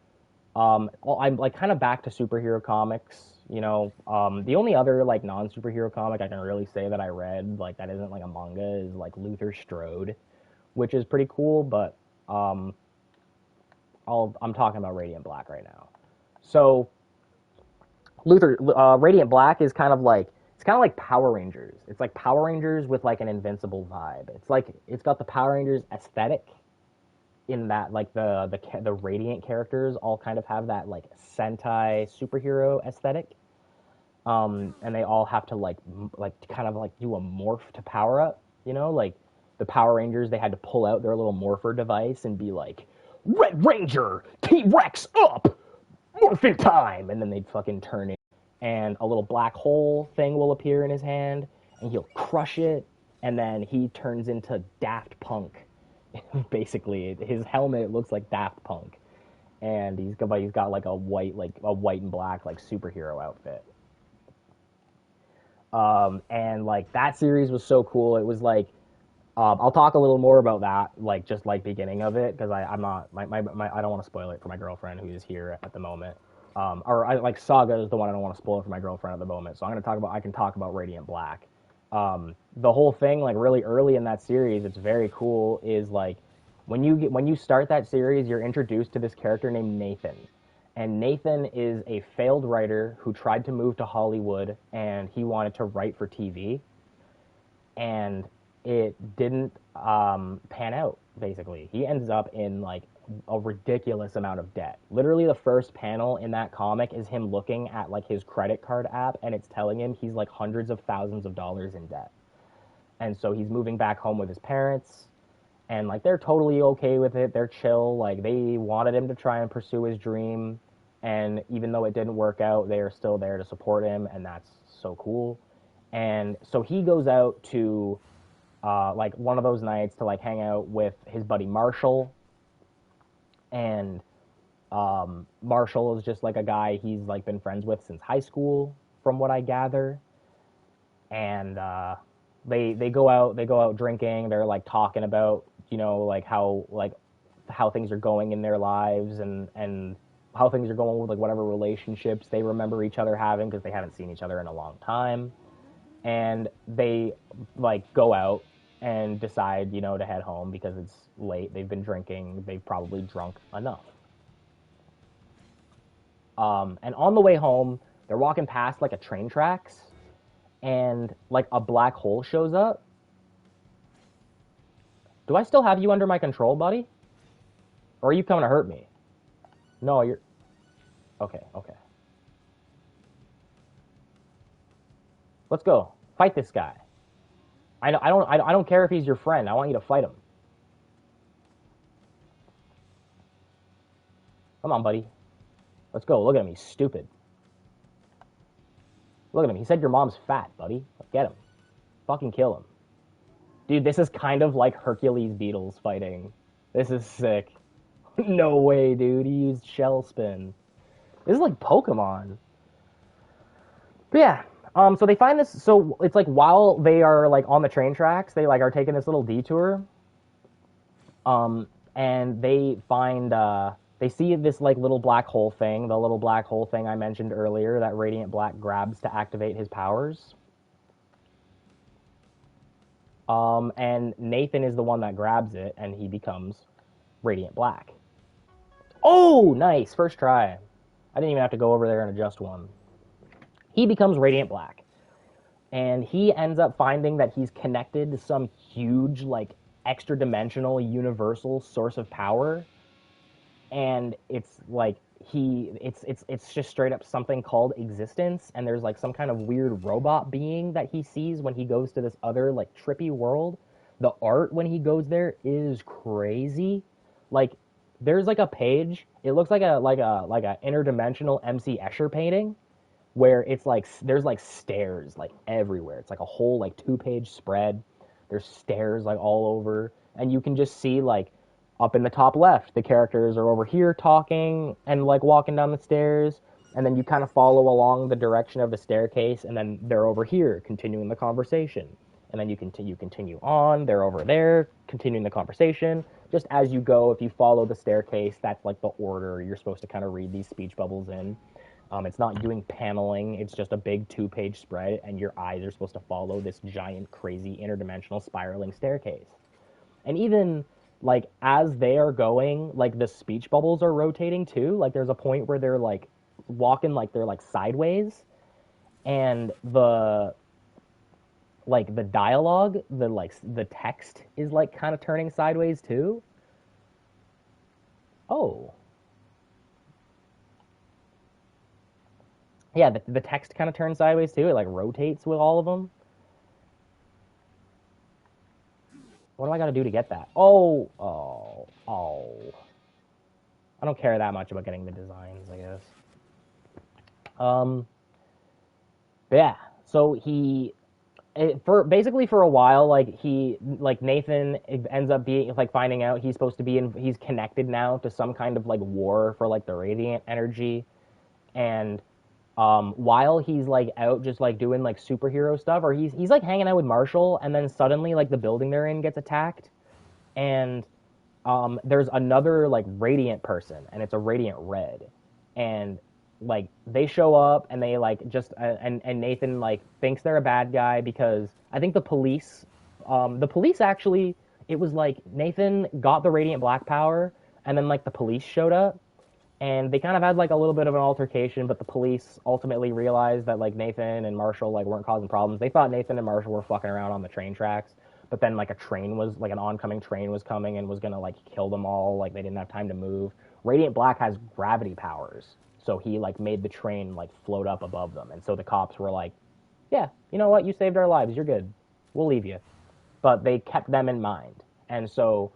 I'm like kind of back to superhero comics. The only other like non superhero comic I can really say that I read like that isn't like a manga is like Luther Strode, which is pretty cool. But um, I'm talking about Radiant Black right now. So Radiant Black is kind of like it's kind of like Power Rangers. It's like Power Rangers with like an Invincible vibe. It's like it's got the Power Rangers aesthetic in that like the Radiant characters all kind of have that like Sentai superhero aesthetic. And they all have to like kind of like do a morph to power up. Like the Power Rangers, they had to pull out their little morpher device and be like, Red Ranger, T-Rex up, morphin time, and then they'd fucking turn it, and a little black hole thing will appear in his hand, and he'll crush it, and then he turns into Daft Punk. Basically, his helmet looks like Daft Punk, and he's got like a white and black like superhero outfit. And like that series was so cool. It was like I'll talk a little more about that, like just like beginning of it, because I'm not I don't want to spoil it for my girlfriend who is here at the moment. Or I like Saga is the one I don't want to spoil it for my girlfriend at the moment. So I can talk about Radiant Black. The whole thing, like really early in that series, it's very cool. Is like when you start that series, you're introduced to this character named Nathan, and Nathan is a failed writer who tried to move to Hollywood, and he wanted to write for TV, and it didn't pan out. Basically, he ends up in like a ridiculous amount of debt. Literally, the first panel in that comic is him looking at like his credit card app, and it's telling him he's like hundreds of thousands of dollars in debt. And so he's moving back home with his parents, and like they're totally okay with it. They're chill. Like they wanted him to try and pursue his dream, and even though it didn't work out, they are still there to support him, and that's so cool. And so he goes out to like one of those nights to like hang out with his buddy Marshall, and Marshall is just like a guy he's like been friends with since high school, from what I gather. And they go out drinking. They're like talking about like how things are going in their lives, and how things are going with like whatever relationships they remember each other having, because they haven't seen each other in a long time. And they like go out and decide to head home because it's late. They've been drinking. They've probably drunk enough. And on the way home, they're walking past like a train tracks, and like a black hole shows up. Do I still have you under my control, buddy? Or are you coming to hurt me? No, you're okay. Okay, let's go fight this guy. I don't care if he's your friend. I want you to fight him. Come on, buddy. Let's go. Look at him. He's stupid. Look at him. He said your mom's fat, buddy. Get him. Fucking kill him. Dude, this is kind of like Hercules Beetles fighting. This is sick. No way, dude. He used shell spin. This is like Pokemon. But yeah. So they find this. So it's like while they are like on the train tracks, they like are taking this little detour. And they find they see this like little black hole thing, the little black hole thing I mentioned earlier that Radiant Black grabs to activate his powers. And Nathan is the one that grabs it, and he becomes Radiant Black. Oh, nice. First try. I didn't even have to go over there and adjust one. He becomes Radiant Black. And he ends up finding that he's connected to some huge, like, extra dimensional, universal source of power. And it's like it's just straight up something called existence, and there's like some kind of weird robot being that he sees when he goes to this other like trippy world. The art when he goes there is crazy. Like there's like a page, it looks like a interdimensional MC Escher painting, where it's like there's like stairs like everywhere. It's like a whole like 2-page spread. There's stairs like all over, and you can just see like up in the top left, the characters are over here talking and like walking down the stairs, and then you kind of follow along the direction of the staircase, and then they're over here continuing the conversation, and then you continue on, they're over there continuing the conversation. Just as you go, if you follow the staircase, that's like the order you're supposed to kind of read these speech bubbles in. It's not doing paneling, it's just a big 2-page spread, and your eyes are supposed to follow this giant, crazy, interdimensional spiraling staircase. And even like as they are going, like the speech bubbles are rotating too. Like there's a point where they're like walking, like they're like sideways, and the dialogue, the text is like kind of turning sideways too. Oh, yeah, the text kind of turns sideways too. It like rotates with all of them. What do I got to do to get that? Oh. I don't care that much about getting the designs, I guess. Um, but yeah, so for basically for a while, like Nathan ends up being like finding out he's supposed to be in, he's connected now to some kind of like war for like the radiant energy, and while he's like out just like doing like superhero stuff, or he's like hanging out with Marshall, and then suddenly like the building they're in gets attacked, and there's another like radiant person, and it's a radiant red, and like they show up and they like just and Nathan like thinks they're a bad guy because I think the police actually, it was like Nathan got the radiant black power, and then like the police showed up, and they kind of had like a little bit of an altercation, but the police ultimately realized that like Nathan and Marshall like weren't causing problems. They thought Nathan and Marshall were fucking around on the train tracks, but then like a train was like an oncoming train was coming and was gonna like kill them all. Like they didn't have time to move. Radiant Black has gravity powers, so he like made the train like float up above them, and so the cops were like, "Yeah, you know what? You saved our lives. You're good. We'll leave you." But they kept them in mind, and so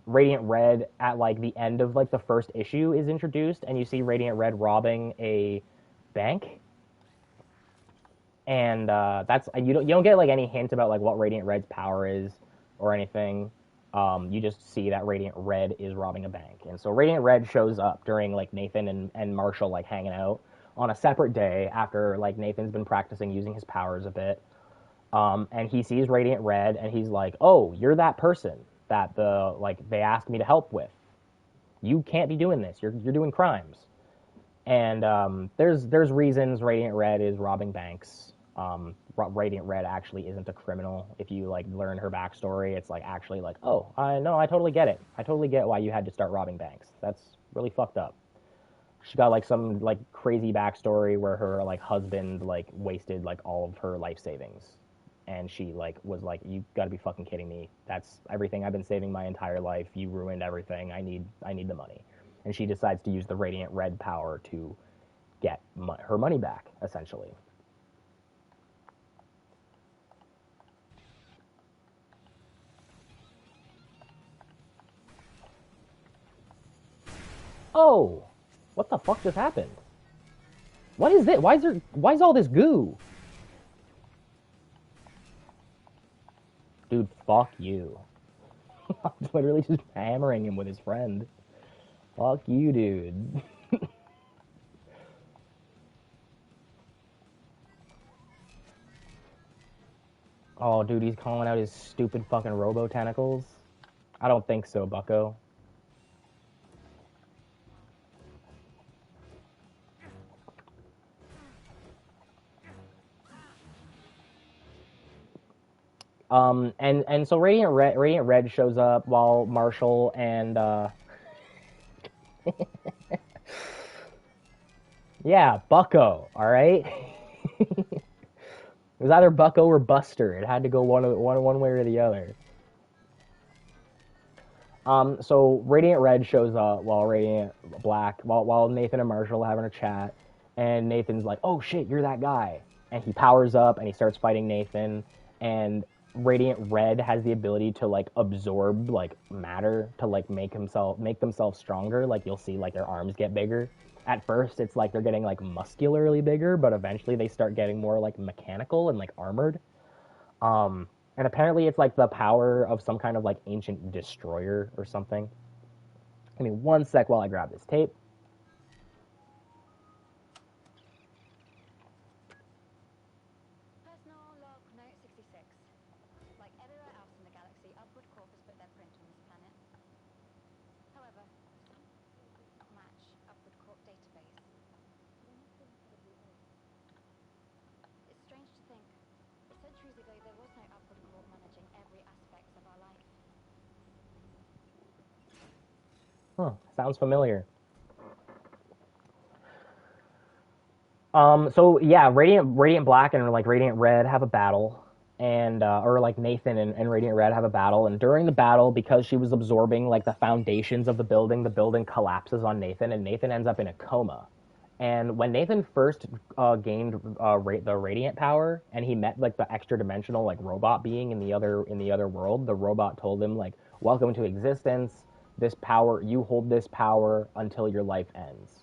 Radiant Red at like the end of like the first issue is introduced, and you see Radiant Red robbing a bank, and that's you don't get like any hint about like what Radiant Red's power is or anything. You just see that Radiant Red is robbing a bank, and so Radiant Red shows up during like Nathan and Marshall like hanging out on a separate day after like Nathan's been practicing using his powers a bit. And he sees Radiant Red, and he's like, "Oh, you're that person that the like they asked me to help with. You can't be doing this. You're doing crimes." And there's reasons Radiant Red is robbing banks. Radiant Red actually isn't a criminal. If you like learn her backstory, it's like actually like, oh, I know, I totally get it. I totally get why you had to start robbing banks. That's really fucked up. She got like some like crazy backstory where her like husband like wasted like all of her life savings, and she like was like, you got to be fucking kidding me. That's everything I've been saving my entire life. You ruined everything. I need the money. And she decides to use the Radiant Red power to get her money back, essentially. Oh, what the fuck just happened? What is this? Why is all this goo? Dude, fuck you. I'm literally just hammering him with his friend. Fuck you, dude. Oh, dude, he's calling out his stupid fucking robo tentacles. I don't think so, Bucko. And so Radiant Red shows up while Marshall and yeah, Bucko. All right. It was either Bucko or Buster. It had to go one way or the other. So Radiant Red shows up while Radiant Black, while Nathan and Marshall are having a chat, and Nathan's like, "Oh shit, you're that guy," and he powers up and he starts fighting Nathan, and Radiant Red has the ability to like absorb like matter to like make themselves stronger. Like you'll see like their arms get bigger. At first, it's like they're getting like muscularly bigger, but eventually they start getting more like mechanical and like armored. And apparently it's like the power of some kind of like ancient destroyer or something. Give me one sec while I grab this tape. Personal log note 66. Like everywhere else in the galaxy, Upward Corp has put their print on this planet. However, some don't match Upward Corp database. It's strange to think. Centuries ago, there was no Upward Corp managing every aspect of our life. Huh, sounds familiar. So yeah, Radiant Black and like Radiant Red have a battle, and or like Nathan and Radiant Red have a battle, and during the battle, because she was absorbing like the foundations of the building collapses on Nathan, and Nathan ends up in a coma. And when Nathan first gained the radiant power, and he met like the extra dimensional like robot being in the other world, the robot told him like, "Welcome to existence. This power, you hold this power until your life ends."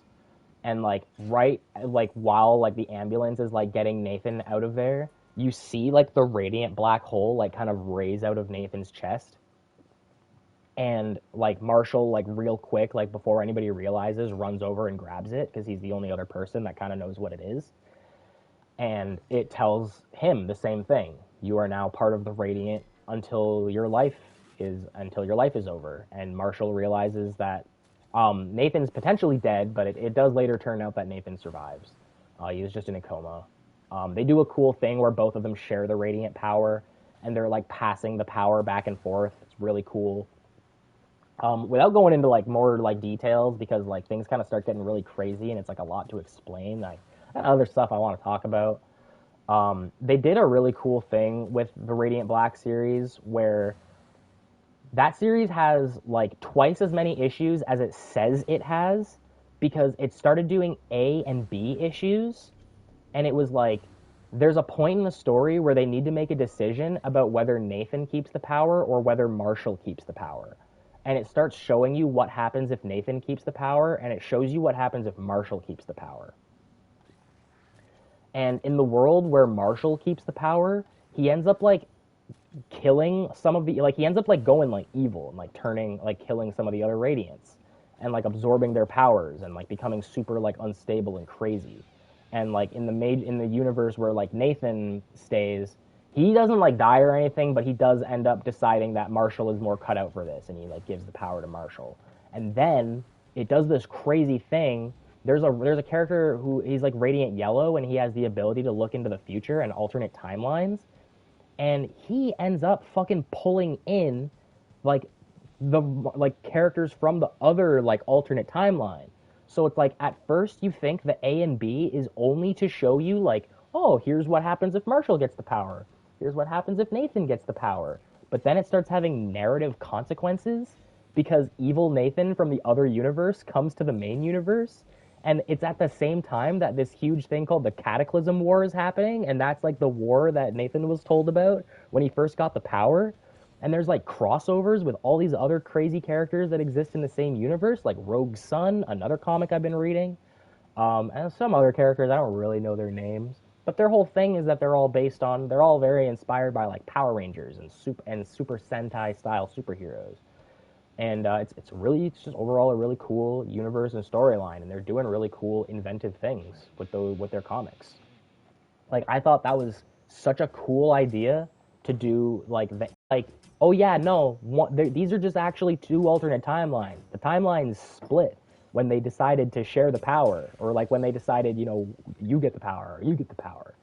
And like right like while like the ambulance is like getting Nathan out of there, you see like the radiant black hole like kind of raise out of Nathan's chest, and like Marshall like real quick like before anybody realizes runs over and grabs it because he's the only other person that kind of knows what it is, and it tells him the same thing. You are now part of the radiant until your life is over. And Marshall realizes that Nathan's potentially dead, but it does later turn out that Nathan survives. He was just in a coma. They do a cool thing where both of them share the radiant power, and they're like passing the power back and forth. It's really cool. Without going into like more like details, because like things kind of start getting really crazy and it's like a lot to explain. Like other stuff I want to talk about. They did a really cool thing with the Radiant Black series where that series has like twice as many issues as it says it has, because it started doing A and B issues, and it was like there's a point in the story where they need to make a decision about whether Nathan keeps the power or whether Marshall keeps the power. And it starts showing you what happens if Nathan keeps the power, and it shows you what happens if Marshall keeps the power. And in the world where Marshall keeps the power, he ends up like killing some of the like he ends up like going like evil and like turning like killing some of the other Radiants and like absorbing their powers and like becoming super like unstable and crazy. And like in the universe where like Nathan stays, he doesn't like die or anything, but he does end up deciding that Marshall is more cut out for this, and he like gives the power to Marshall. And then it does this crazy thing. There's a character who he's like radiant yellow, and he has the ability to look into the future and alternate timelines, and he ends up fucking pulling in like the like characters from the other like alternate timeline. So it's like at first you think the A and B is only to show you like, oh, here's what happens if Marshall gets the power. Here's what happens if Nathan gets the power. But then it starts having narrative consequences because evil Nathan from the other universe comes to the main universe, and it's at the same time that this huge thing called the Cataclysm War is happening, and that's like the war that Nathan was told about when he first got the power. And there's like crossovers with all these other crazy characters that exist in the same universe, like Rogue Sun, another comic I've been reading, and some other characters I don't really know their names. But their whole thing is that they're all very inspired by like Power Rangers and Super Sentai style superheroes. And it's just overall a really cool universe and storyline, and they're doing really cool inventive things with their comics. Like I thought that was such a cool idea to do. Like oh yeah, no, these are just actually two alternate timelines. The timelines split when they decided to share the power, or like when they decided, you get the power or you get the power.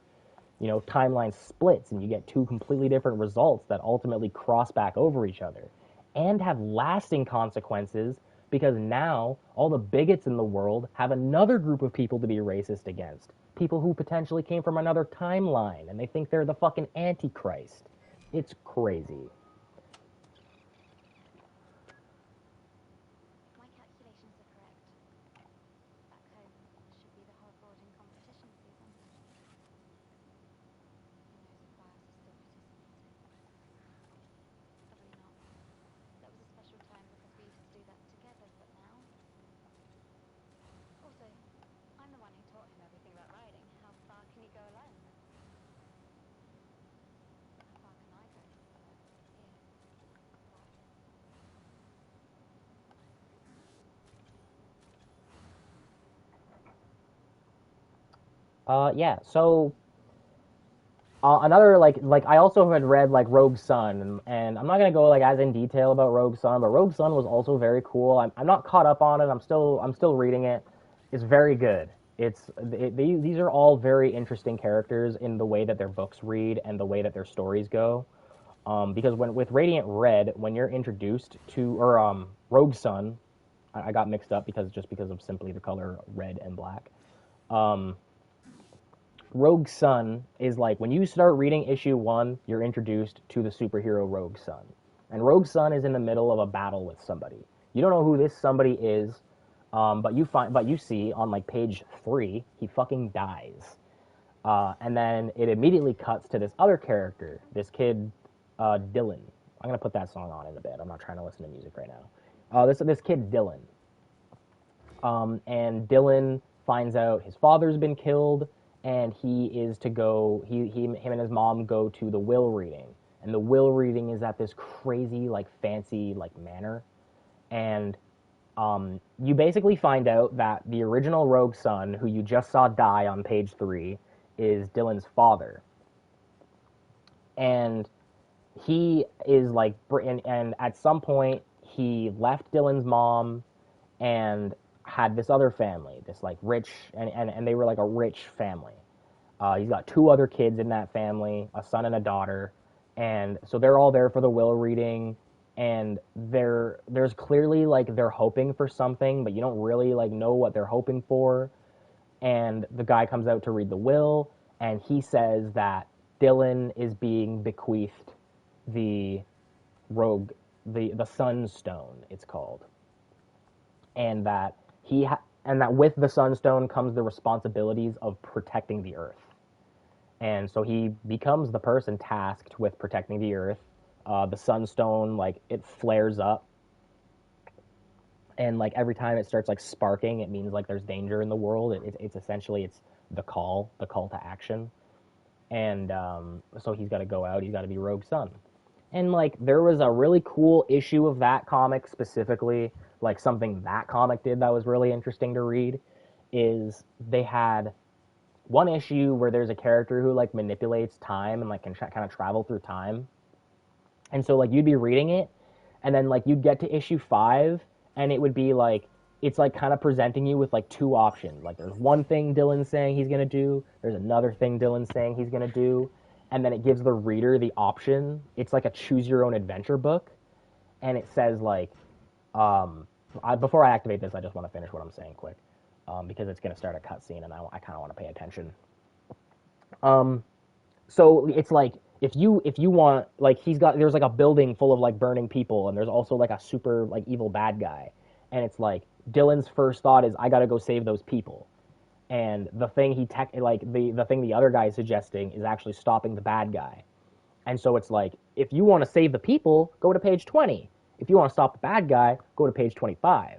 Timeline splits and you get two completely different results that ultimately cross back over each other and have lasting consequences, because now all the bigots in the world have another group of people to be racist against. People who potentially came from another timeline, and they think they're the fucking Antichrist. It's crazy. My calculations are correct. Back home should be the hoverboarding competition season. Who knows if Bios is still participating? Probably not. That was a special time because we used to do that together, but now... Also, I'm the one who taught him everything about riding. How far can he go alone? How far can I go? Here. What? Yeah. So another like I also had read like Rogue Sun, and I'm not gonna go like as in detail about Rogue Sun, but Rogue Sun was also very cool. I'm not caught up on it. I'm still reading it. It's very good. These are all very interesting characters in the way that their books read and the way that their stories go. Because when with Radiant Red, when you're introduced to or Rogue Sun, I got mixed up because of simply the color red and black. Um, Rogue Sun is like when you start reading issue one, you're introduced to the superhero Rogue Sun. And Rogue Sun is in the middle of a battle with somebody. You don't know who this somebody is, but you see on like page 3, he fucking dies. And then it immediately cuts to this other character, this kid, Dylan. I'm gonna put that song on in a bit. I'm not trying to listen to music right now. This kid Dylan, and Dylan finds out his father's been killed, and he is to go. Him and his mom go to the will reading, and the will reading is at this crazy, like fancy, like manor, and you basically find out that the original rogue son, who you just saw die on page 3, is Dylan's father, and he is like, and at some point he left Dylan's mom and had this other family, this like rich, and they were like a rich family. He's got 2 other kids in that family, a son and a daughter, and so they're all there for the will reading. And there's clearly like they're hoping for something, but you don't really like know what they're hoping for. And the guy comes out to read the will, and he says that Dylan is being bequeathed the rogue, the Sunstone, it's called, and that and that with the Sunstone comes the responsibilities of protecting the Earth. And so he becomes the person tasked with protecting the Earth. The Sunstone, like, it flares up, and like every time it starts like sparking, it means like there's danger in the world. It's essentially it's the call to action. And so he's got to go out. He's got to be Rogue Sun. And like there was a really cool issue of that comic specifically, like something that comic did that was really interesting to read. Is they had one issue where there's a character who like manipulates time and like can kind of travel through time. And so like you'd be reading it, and then like you'd get to issue 5, and it would be like it's like kind of presenting you with like 2 options. Like there's one thing Dylan's saying he's gonna do, there's another thing Dylan's saying he's gonna do, and then it gives the reader the option. It's like a choose your own adventure book, and it says like, before I activate this, I just want to finish what I'm saying quick, because it's gonna start a cutscene, and I kind of want to pay attention. So it's like if you want, like, there's like a building full of like burning people, and there's also like a super like evil bad guy, and it's like Dylan's first thought is I gotta go save those people, and the thing the thing the other guy is suggesting is actually stopping the bad guy. And so it's like, if you want to save the people, go to page 20. If you want to stop the bad guy, go to page 25.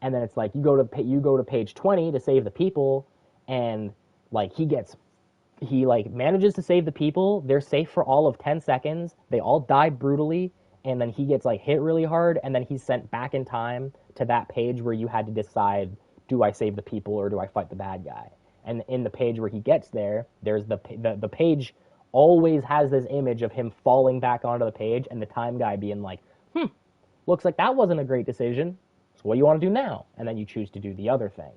And then it's like you go to page 20 to save the people, and like he like manages to save the people. They're safe for all of 10 seconds. They all die brutally, and then he gets like hit really hard, and then he's sent back in time to that page where you had to decide, do I save the people or do I fight the bad guy? And in the page where he gets there, there's the page always has this image of him falling back onto the page, and the time guy being like, looks like that wasn't a great decision. So what do you want to do now? And then you choose to do the other thing.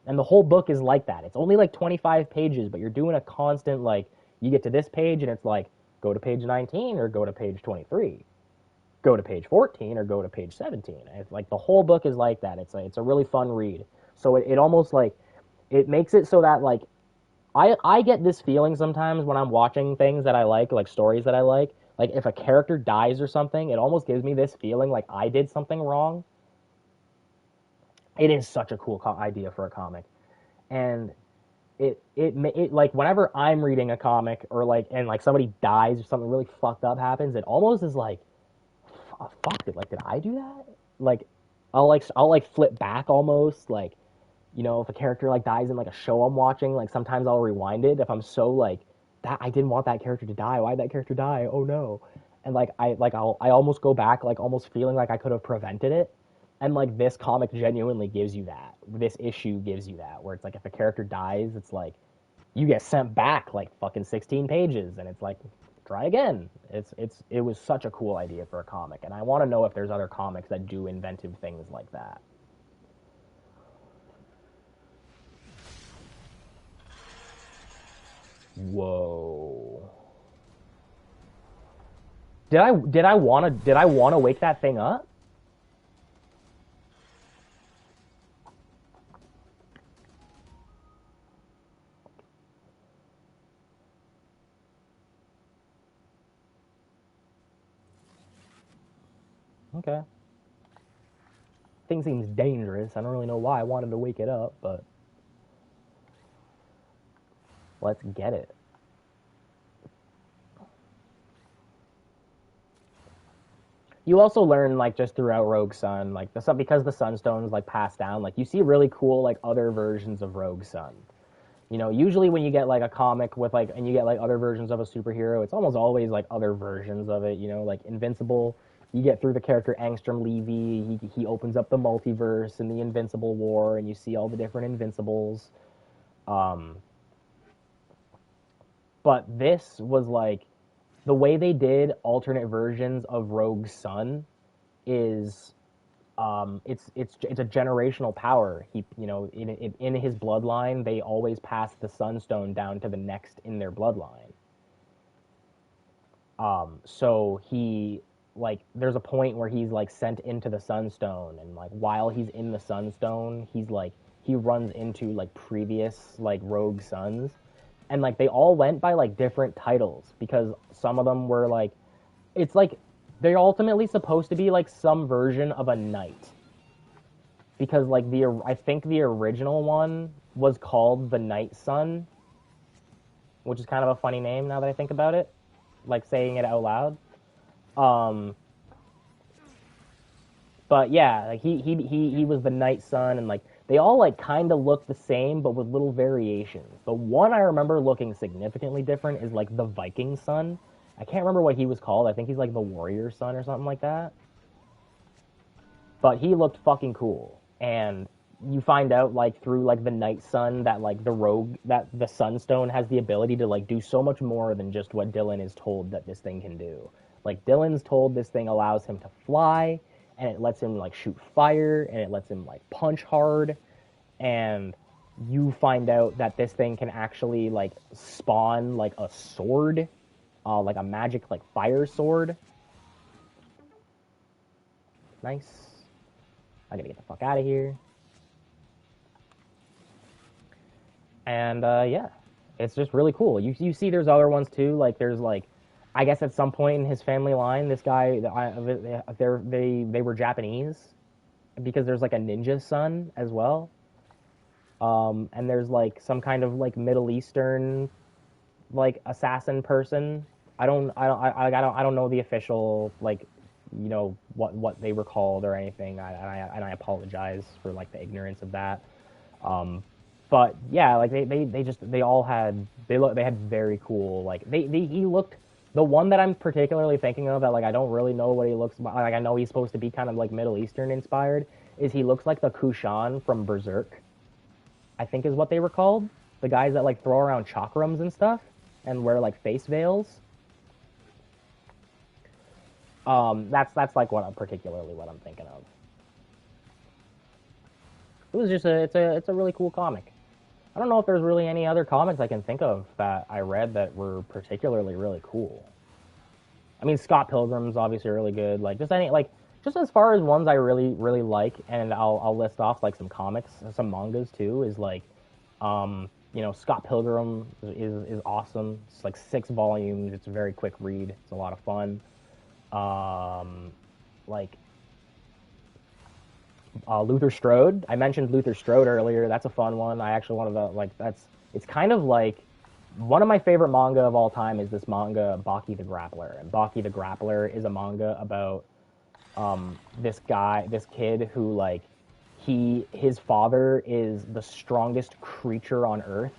And the whole book is like that. It's only like 25 pages, but you're doing a constant, like, you get to this page and it's like, go to page 19 or go to page 23. Go to page 14 or go to page 17. And it's like the whole book is like that. It's a really fun read. So it almost like, it makes it so that like, I get this feeling sometimes when I'm watching things that I like stories that I like if a character dies or something, it almost gives me this feeling like I did something wrong. It is such a cool idea for a comic. And it like whenever I'm reading a comic or like, and like somebody dies or something really fucked up happens, it almost is like, fuck it, like, did I do that? Like, I'll flip back almost, like, you know, if a character like dies in like a show I'm watching, like sometimes I'll rewind it if I'm so like, that I didn't want that character to die. Why'd that character die? Oh no. And like I almost go back, like almost feeling like I could have prevented it. And like this comic genuinely gives you that. This issue gives you that, where it's like if a character dies, it's like you get sent back like fucking 16 pages, and it's like, try again. It was such a cool idea for a comic, and I want to know if there's other comics that do inventive things like that. Whoa. Did I want to wake that thing up? Okay. Thing seems dangerous. I don't really know why I wanted to wake it up, but let's get it. You also learn like just throughout Rogue Sun, like because the Sunstone's like passed down, like you see really cool like other versions of Rogue Sun. You know, usually when you get like a comic with like, and you get like other versions of a superhero, it's almost always like other versions of it. You know, like Invincible, you get through the character Angstrom Levy. He opens up the multiverse in the Invincible War, and you see all the different Invincibles. Um, but this was like the way they did alternate versions of Rogue's son is it's a generational power. He, you know, in his bloodline, they always pass the Sunstone down to the next in their bloodline. So he like there's a point where he's like sent into the Sunstone, and like while he's in the Sunstone, he's like he runs into like previous like rogue sons, and like they all went by like different titles because some of them were like it's like they're ultimately supposed to be like some version of a knight because like the I think the original one was called the Night Sun, which is kind of a funny name now that I think about it, like saying it out loud. Um, but yeah, like he was the Night Sun, and like they all like kind of look the same, but with little variations. The one I remember looking significantly different is like the Viking Sun. I can't remember what he was called. I think he's like the Warrior Sun or something like that. But he looked fucking cool, and you find out like through like the Night Sun that like the rogue that the Sunstone has the ability to like do so much more than just what Dylan is told that this thing can do. Like Dylan's told this thing allows him to fly, and it lets him like shoot fire, and it lets him like punch hard, and you find out that this thing can actually like spawn like a sword, like a magic like fire sword. Nice. I gotta get the fuck out of here. And yeah, it's just really cool. You see, there's other ones too. Like there's like, I guess at some point in his family line, this guy, they were Japanese because there's like a ninja son as well. And there's like some kind of like Middle Eastern like assassin person. I don't know the official like you know what they were called or anything. I apologize for like the ignorance of that. Um, but yeah, like they just they all had they had very cool like they he looked the one that I'm particularly thinking of that like I don't really know what he looks like. I know he's supposed to be kind of like Middle Eastern inspired. Is he looks like the Kushan from Berserk? I think is what they were called. The guys that like throw around chakrams and stuff and wear like face veils. That's like what I'm particularly what I'm thinking of. It was just it's a really cool comic. I don't know if there's really any other comics I can think of that I read that were particularly really cool. I mean, Scott Pilgrim's obviously really good. Like just any like just as far as ones I really like, and I'll list off like some comics, some mangas too. Is like, you know, Scott Pilgrim is awesome. It's like 6 volumes. It's a very quick read. It's a lot of fun. Like Luther Strode. I mentioned Luther Strode earlier. That's a fun one. I actually wanted to like that's it's kind of like one of my favorite manga of all time is this manga Baki the Grappler. And Baki the Grappler is a manga about this guy, this kid who like his father is the strongest creature on earth.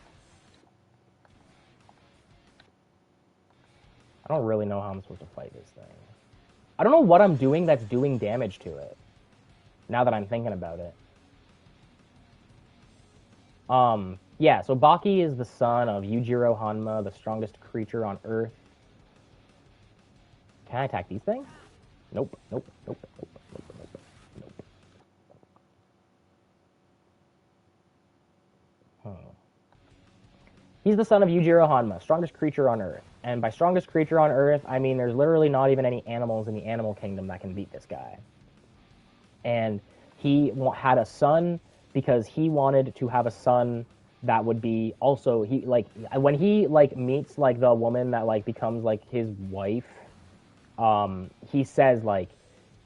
I don't really know how I'm supposed to fight this thing. I don't know what I'm doing that's doing damage to it. Now that I'm thinking about it. Yeah, so Baki is the son of Yujiro Hanma, the strongest creature on Earth. Can I attack these things? Nope, nope, nope, nope, nope, nope, nope. He's the son of Yujiro Hanma, strongest creature on Earth. And by strongest creature on Earth, I mean there's literally not even any animals in the animal kingdom that can beat this guy. And he had a son because he wanted to have a son that would be also he like when he like meets like the woman that like becomes like his wife, he says like,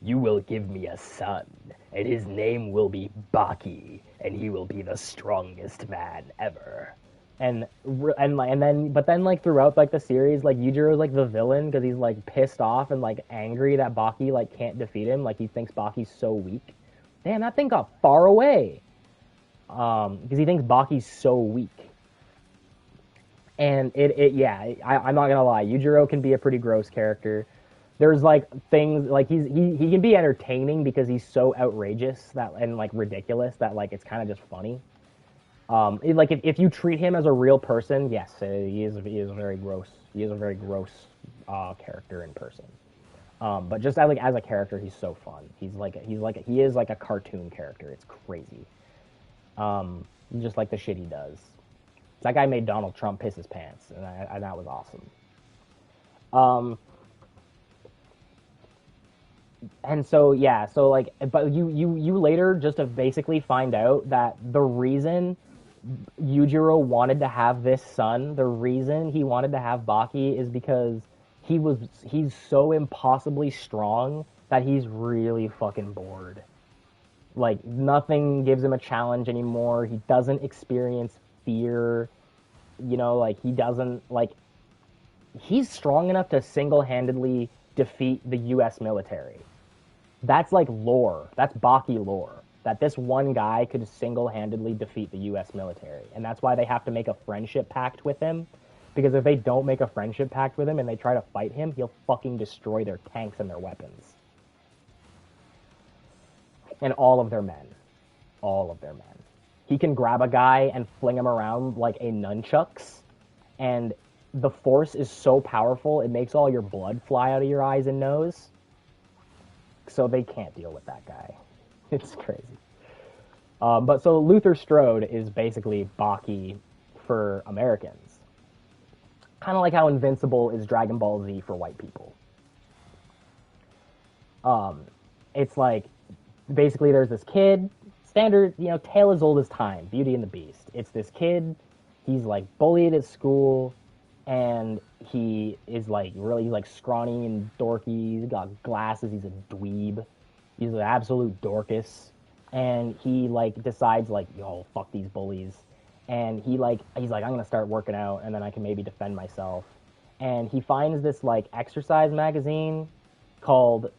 "You will give me a son, and his name will be Baki, and he will be the strongest man ever." And then but then like throughout like the series like Yujiro's like the villain because he's like pissed off and like angry that Baki like can't defeat him, like he thinks Baki's so weak. Damn, that thing got far away. Because he thinks Baki's so weak. And yeah, I'm not gonna lie, Yujiro can be a pretty gross character. There's like things like he can be entertaining because he's so outrageous that and like ridiculous that like it's kind of just funny. Like if you treat him as a real person, yes, he is very gross. He is a very gross character in person. But just like as a character, he's so fun. He is like a cartoon character. It's crazy. Just like the shit he does. That guy made Donald Trump piss his pants, and that was awesome. Um, and so yeah, so like, but you later just to basically find out that the reason Yujiro wanted to have this son, the reason he wanted to have Baki is because he's so impossibly strong that he's really fucking bored. Like nothing gives him a challenge anymore. He doesn't experience fear. Like he doesn't like he's strong enough to single-handedly defeat the US military. That's like lore. That's Baki lore. That this one guy could single-handedly defeat the US military. And that's why they have to make a friendship pact with him. Because if they don't make a friendship pact with him and they try to fight him, he'll fucking destroy their tanks and their weapons. And all of their men. All of their men. He can grab a guy and fling him around like a nunchucks. And the force is so powerful, it makes all your blood fly out of your eyes and nose. So they can't deal with that guy. It's crazy. But so Luther Strode is basically Baki for Americans. Kind of like how Invincible is Dragon Ball Z for white people. It's like basically there's this kid, standard, tale as old as time, Beauty and the Beast. It's this kid, he's like bullied at school, and he is like really like scrawny and dorky. He's got glasses. He's a dweeb. He's an absolute dorcas, and he like decides like, yo, fuck these bullies, and he's like I'm gonna start working out, and then I can maybe defend myself. And he finds this like exercise magazine called.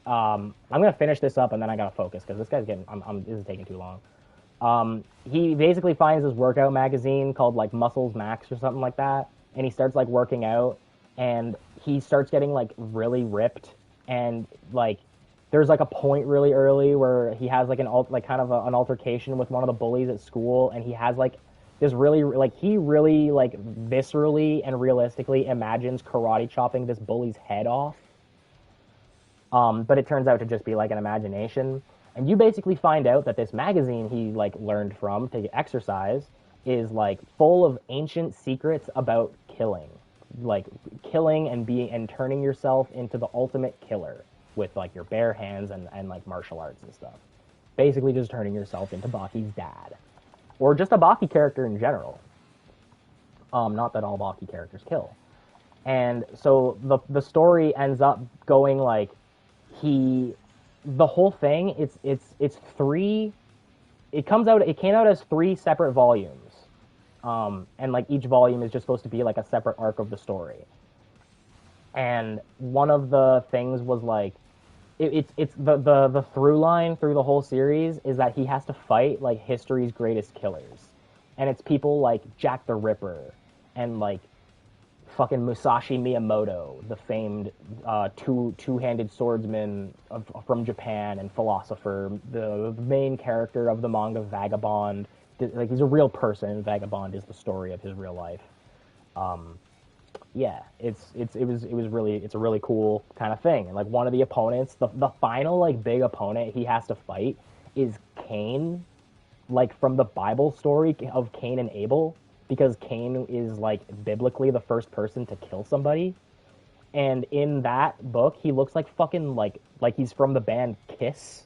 I'm gonna finish this up, and then I gotta focus because this guy's getting. This is taking too long. He basically finds this workout magazine called like Muscles Max or something like that, and he starts like working out, and he starts getting like really ripped, and like there's like a point really early where he has like an altercation with one of the bullies at school, and he has like this really like he really like viscerally and realistically imagines karate chopping this bully's head off. But it turns out to just be like an imagination. And you basically find out that this magazine he like learned from to exercise is like full of ancient secrets about killing, like killing and being and turning yourself into the ultimate killer with like your bare hands and like martial arts and stuff. Basically, just turning yourself into Baki's dad, or just a Baki character in general. Not that all Baki characters kill. And so the story ends up going like the whole thing it's three it came out as three separate volumes, and like each volume is just supposed to be like a separate arc of the story. And one of the things was like it's the through line through the whole series is that he has to fight like history's greatest killers, and it's people like Jack the Ripper and like fucking Musashi Miyamoto, the famed two-handed swordsman from Japan and philosopher, the main character of the manga Vagabond. Like he's a real person. Vagabond is the story of his real life. Yeah, it was really it's a really cool kind of thing. And like one of the opponents, the final like big opponent he has to fight is Cain, like from the Bible story of Cain and Abel, because Cain is like biblically the first person to kill somebody. And in that book, he looks like fucking like he's from the band Kiss,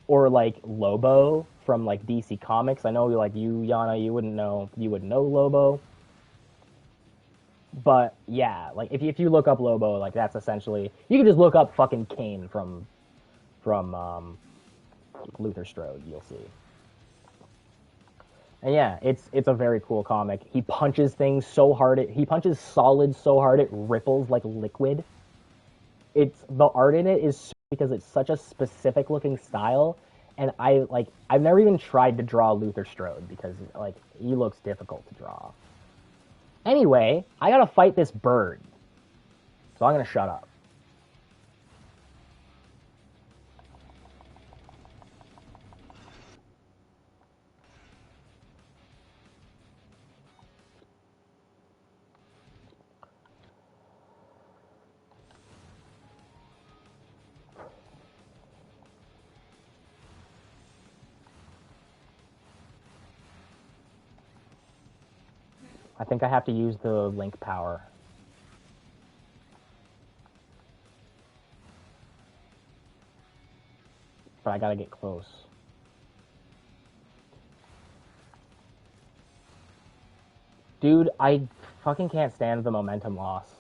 or like Lobo from like DC Comics. I know like you, Yana, you wouldn't know Lobo. But yeah, like if you look up Lobo, like that's essentially you can just look up fucking Cain from Luther Strode, you'll see. And yeah, it's a very cool comic. He punches things so hard he punches solids so hard it ripples like liquid. It's the art in it is because it's such a specific looking style, and I've never even tried to draw Luther Strode because like he looks difficult to draw. Anyway, I gotta fight this bird. So I'm gonna shut up. I think I have to use the link power. But I gotta get close. Dude, I fucking can't stand the momentum loss.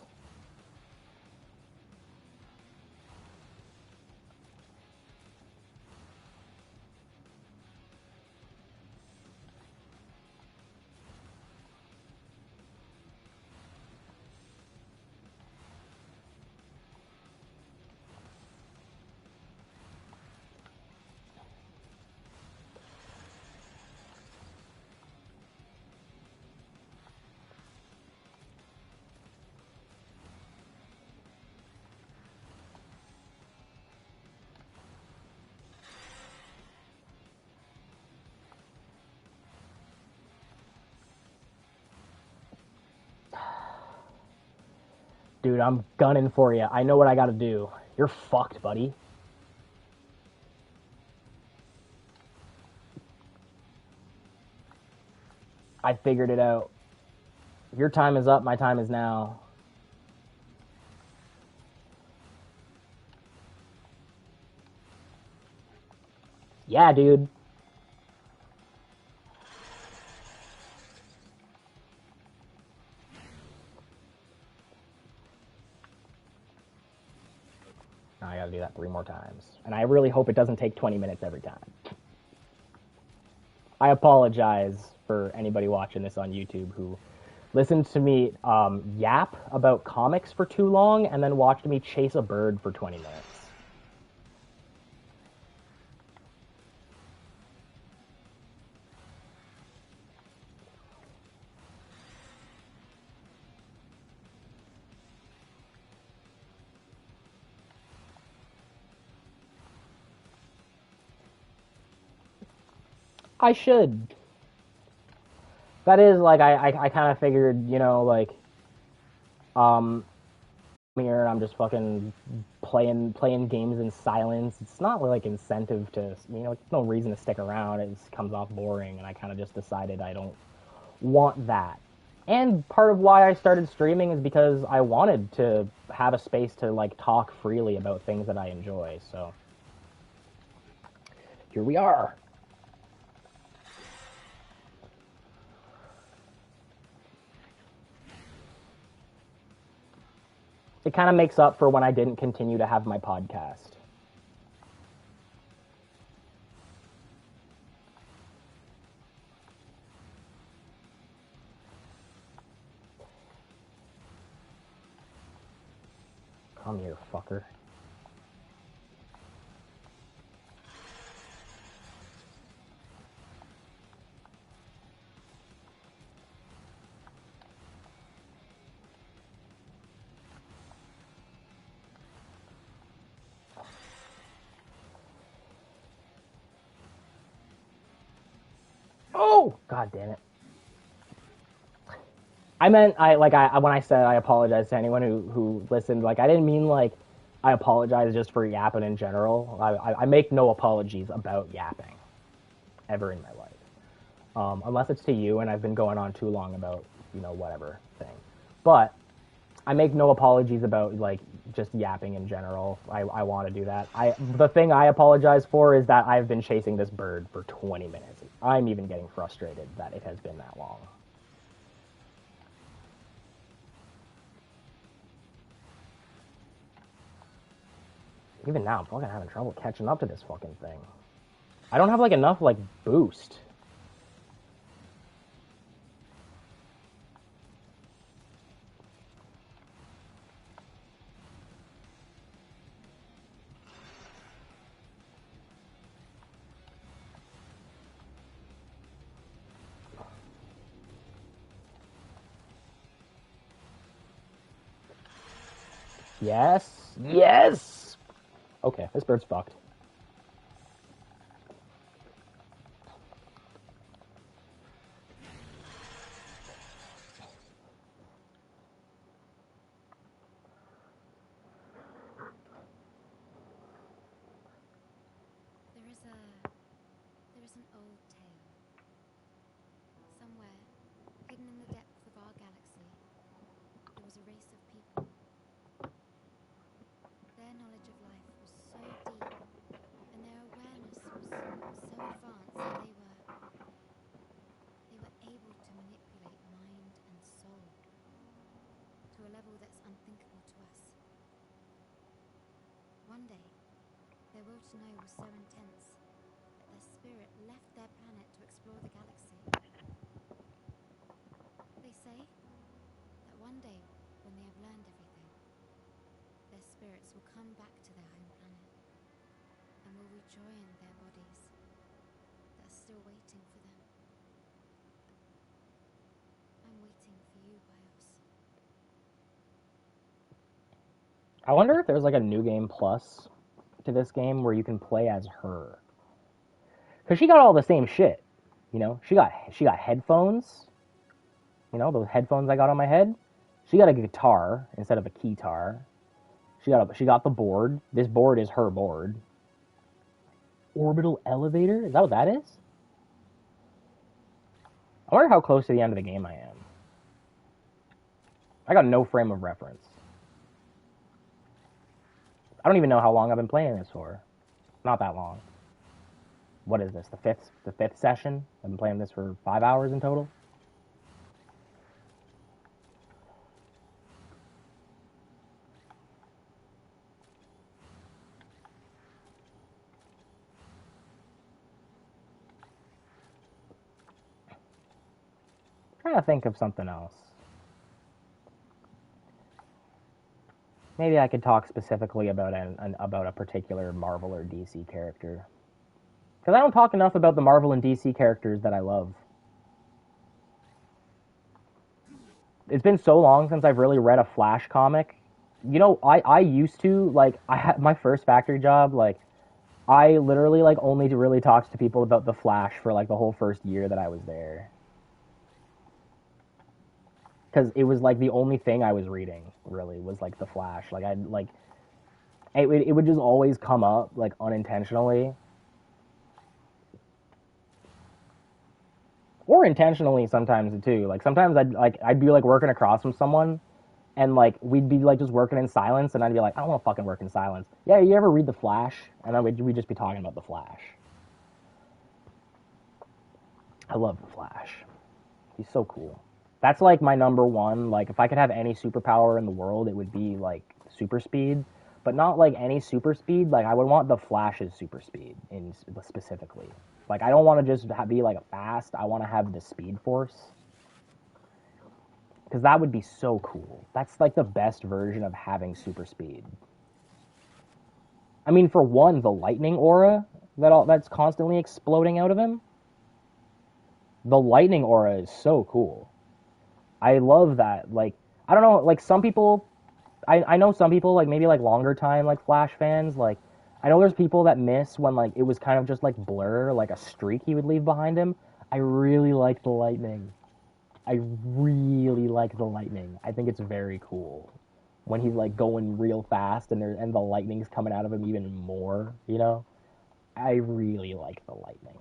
Dude, I'm gunning for you. I know what I gotta do. You're fucked, buddy. I figured it out. Your time is up, my time is now. Yeah, dude. Now I gotta do that 3 more times. And I really hope it doesn't take 20 minutes every time. I apologize for anybody watching this on YouTube who listened to me yap about comics for too long and then watched me chase a bird for 20 minutes. I should. That is like I kind of figured, you know, like here I'm just fucking playing games in silence. It's not like incentive to, you know, it's no reason to stick around. It just comes off boring, and I kind of just decided I don't want that. And part of why I started streaming is because I wanted to have a space to like talk freely about things that I enjoy. So here we are. It kind of makes up for when I didn't continue to have my podcast. Come here, fucker. Oh, god damn it. I meant I when I said I apologize to anyone who listened, like I didn't mean like I apologize just for yapping in general. I make no apologies about yapping ever in my life, unless it's to you and I've been going on too long about, you know, whatever thing. But I make no apologies about like just yapping in general. I want to do that. The thing I apologize for is that I've been chasing this bird for 20 minutes. I'm even getting frustrated that it has been that long. Even now, I'm fucking having trouble catching up to this fucking thing. I don't have like enough like boost. Yes. Yes. Okay, this bird's fucked. There is an old tale. Somewhere, hidden in the depths of our galaxy, there was a race of people. Their knowledge of life was so deep, and their awareness was so advanced that they were able to manipulate mind and soul to a level that's unthinkable to us. One day, their will to know was so intense that their spirit left their planet to explore the galaxy. They say that one day, when they have learned everything, their spirits will come back to their home planet and will rejoin their bodies that are still waiting for them. I'm waiting for you, Bios. I wonder if there's like a new game plus to this game where you can play as her. Cause she got all the same shit. You know, she got headphones. You know, those headphones I got on my head. She got a guitar instead of a keytar. She got the board. This board is her board. Orbital elevator? Is that what that is? I wonder how close to the end of the game I am. I got no frame of reference. I don't even know how long I've been playing this for. Not that long. What is this? The fifth session? I've been playing this for 5 hours in total. I'm trying to think of something else. Maybe I could talk specifically about about a particular Marvel or DC character. Because I don't talk enough about the Marvel and DC characters that I love. It's been so long since I've really read a Flash comic. You know, I used to, like, I had my first factory job, like, I literally, like, only really talked to people about the Flash for, like, the whole first year that I was there. Because it was, like, the only thing I was reading, really, was, like, the Flash. Like, I'd, like, it would just always come up, like, unintentionally. Or intentionally sometimes, too. Like, sometimes I'd be, like, working across from someone, and like we'd be like just working in silence, and I'd be like, I don't want to fucking work in silence. Yeah, you ever read the Flash? And then we'd just be talking about the Flash. I love the Flash. He's so cool. That's like my number one. Like, if I could have any superpower in the world, it would be like super speed, but not like any super speed. Like, I would want the Flash's super speed in specifically. Like, I don't want to just be like a fast. I want to have the speed force, because that would be so cool. That's like the best version of having super speed. I mean, for one, the lightning aura that's constantly exploding out of him. The lightning aura is so cool. I love that. Like, I don't know, like some people, I know some people, like maybe like longer time like Flash fans, like I know there's people that miss when like it was kind of just like blur, like a streak he would leave behind him. I really like the lightning. I really like the lightning. I think it's very cool when he's like going real fast and the lightning's coming out of him even more. You know, I really like the lightning.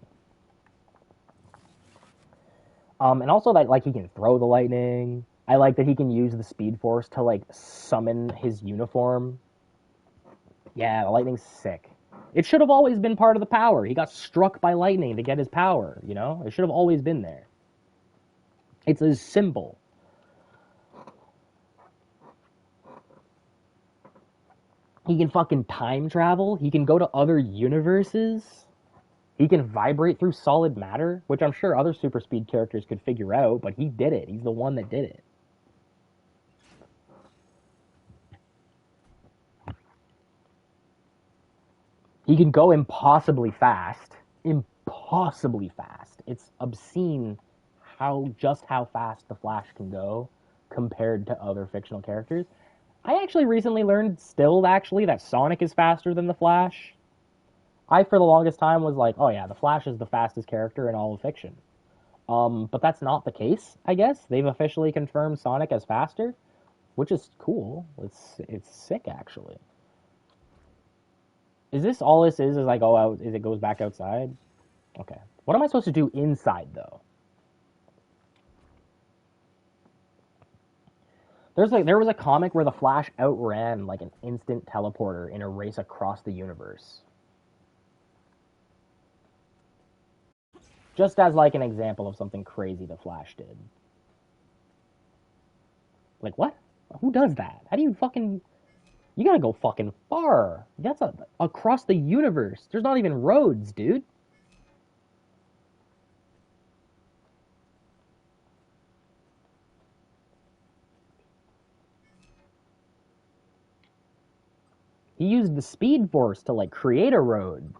And also that like he can throw the lightning. I like that he can use the Speed Force to like summon his uniform. Yeah, the lightning's sick. It should have always been part of the power. He got struck by lightning to get his power. You know, it should have always been there. It's a symbol. He can fucking time travel. He can go to other universes. He can vibrate through solid matter, which I'm sure other super speed characters could figure out, but he did it. He's the one that did it. He can go impossibly fast. Impossibly fast. It's obscene how fast the Flash can go compared to other fictional characters. I actually recently learned still actually that Sonic is faster than the Flash. I for the longest time was like, oh yeah, the Flash is the fastest character in all of fiction. But that's not the case, I guess. They've officially confirmed Sonic as faster, which is cool. It's sick actually. Is this all this is I go out is it goes back outside? Okay. What am I supposed to do inside though? There was a comic where the Flash outran like an instant teleporter in a race across the universe. Just as like an example of something crazy the Flash did. Like what? Who does that? How do you fucking you gotta go fucking far. That's across the universe. There's not even roads, dude. He used the Speed Force to like create a road.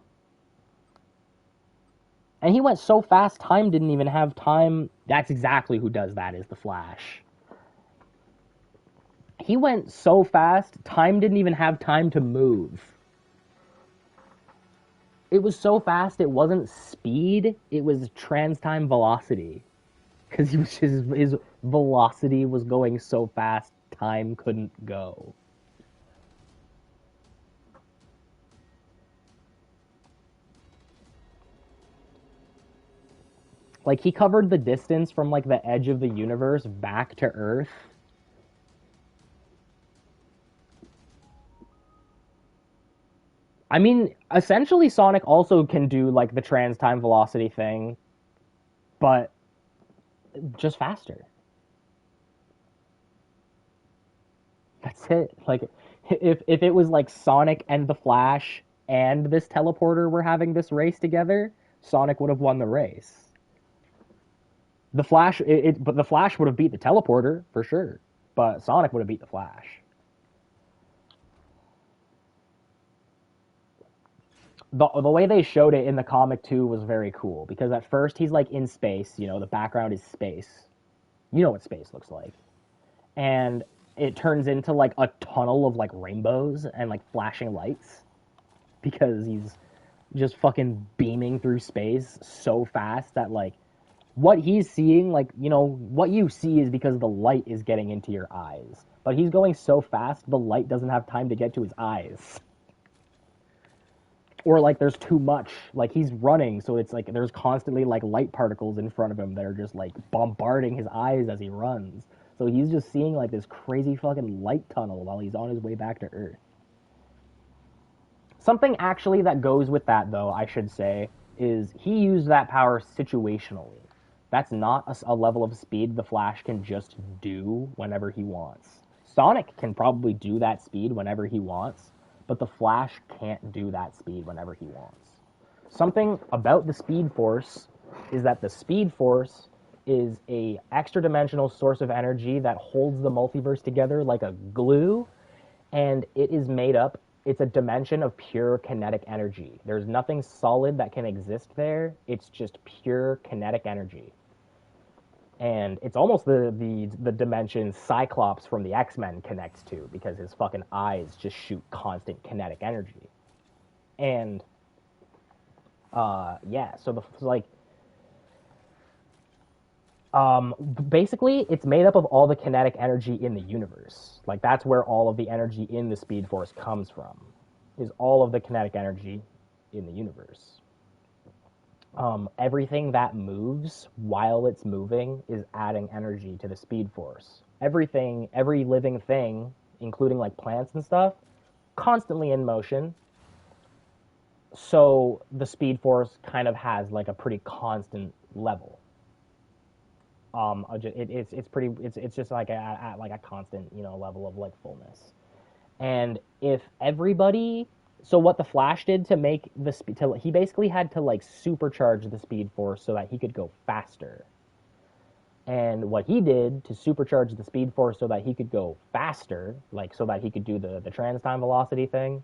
And he went so fast, time didn't even have time. That's exactly who does that is the Flash. He went so fast, time didn't even have time to move. It was so fast, it wasn't speed, it was trans-time velocity. Because his velocity was going so fast, time couldn't go. Like he covered the distance from like the edge of the universe back to Earth. I mean, essentially Sonic also can do like the trans time velocity thing, but just faster. That's it. Like if it was like Sonic and the Flash and this teleporter were having this race together, Sonic would have won the race. The Flash but the Flash would have beat the teleporter for sure, but Sonic would have beat the Flash. The way they showed it in the comic too was very cool because at first he's like in space, the background is space. You know what space looks like. And it turns into like a tunnel of like rainbows and like flashing lights because he's just fucking beaming through space so fast that like what he's seeing, like, what you see is because the light is getting into your eyes. But he's going so fast, the light doesn't have time to get to his eyes. Or like there's too much. Like he's running, so it's like there's constantly like light particles in front of him that are just like bombarding his eyes as he runs. So he's just seeing like this crazy fucking light tunnel while he's on his way back to Earth. Something actually that goes with that, though, I should say, is he used that power situationally. That's not a level of speed the Flash can just do whenever he wants. Sonic can probably do that speed whenever he wants, but the Flash can't do that speed whenever he wants. Something about the Speed Force is that the Speed Force is a extra dimensional source of energy that holds the multiverse together like a glue, and it is made up, it's a dimension of pure kinetic energy. There's nothing solid that can exist there. It's just pure kinetic energy. And it's almost the dimension Cyclops from the X-Men connects to because his fucking eyes just shoot constant kinetic energy. And yeah, so basically it's made up of all the kinetic energy in the universe. Like that's where all of the energy in the Speed Force comes from. Is all of the kinetic energy in the universe. Everything that moves while it's moving is adding energy to the Speed Force. Everything, every living thing, including like plants and stuff, constantly in motion. So the Speed Force kind of has like a pretty constant level. It's pretty it's just like at like a constant level of like fullness. And if everybody, so what the Flash did to make the speed, he basically had to like supercharge the Speed Force so that he could go faster. And what he did to supercharge the Speed Force so that he could go faster, like so that he could do the trans time velocity thing,